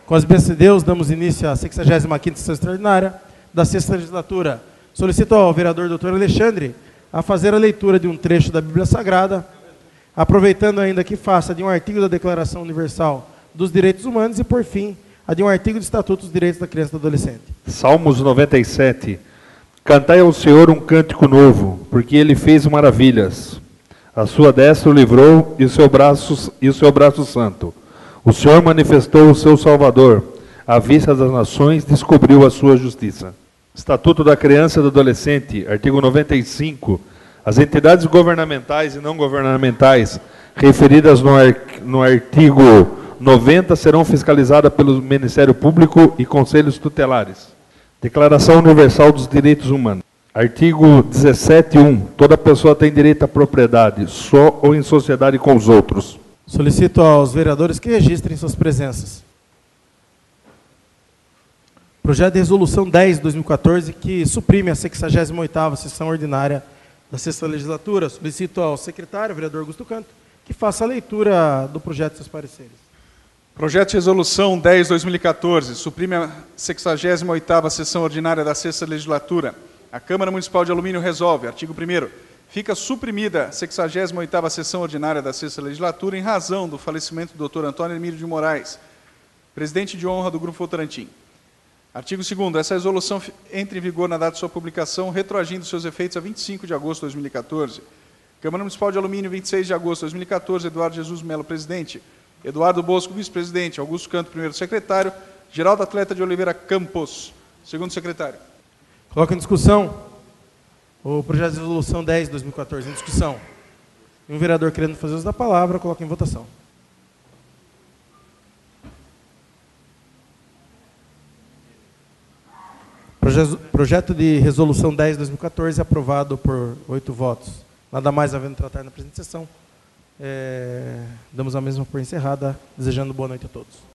Com as bênçãos de Deus, damos início à 65ª sessão extraordinária da 6ª legislatura. Solicito ao vereador doutor Alexandre a fazer a leitura de um trecho da Bíblia Sagrada, aproveitando ainda que faça de um artigo da Declaração Universal dos Direitos Humanos e, por fim, a de um artigo do Estatuto dos Direitos da Criança e do Adolescente. Salmos 97. Cantai ao Senhor um cântico novo, porque Ele fez maravilhas. A sua destra o livrou e o seu braço santo. O Senhor manifestou o seu Salvador. À vista das nações, descobriu a sua justiça. Estatuto da Criança e do Adolescente, artigo 95. As entidades governamentais e não governamentais referidas no artigo 90 serão fiscalizadas pelo Ministério Público e conselhos tutelares. Declaração Universal dos Direitos Humanos. Artigo 17.1. Toda pessoa tem direito à propriedade, só ou em sociedade com os outros. Solicito aos vereadores que registrem suas presenças. Projeto de Resolução 10 de 2014, que suprime a 68ª sessão ordinária da 6ª Legislatura. Solicito ao secretário, vereador Augusto Canto, que faça a leitura do projeto e seus pareceres. Projeto de Resolução 10 de 2014, suprime a 68ª sessão ordinária da 6ª Legislatura. A Câmara Municipal de Alumínio resolve, artigo 1º, fica suprimida a 68ª sessão ordinária da 6ª Legislatura em razão do falecimento do Dr. Antônio Emílio de Moraes, presidente de honra do Grupo Votorantim. Artigo 2º, essa resolução entra em vigor na data de sua publicação, retroagindo seus efeitos a 25 de agosto de 2014. Câmara Municipal de Alumínio, 26 de agosto de 2014, Eduardo Jesus Melo, presidente. Eduardo Bosco, vice-presidente. Augusto Canto, primeiro secretário. Geraldo Atleta de Oliveira Campos, segundo secretário. Coloca em discussão o projeto de resolução 10 de 2014. Em discussão. E um vereador querendo fazer uso da palavra, coloca em votação. Projeto de resolução 10 de 2014 aprovado por 8 votos. Nada mais havendo tratar na presente sessão. Damos a mesma por encerrada, desejando boa noite a todos.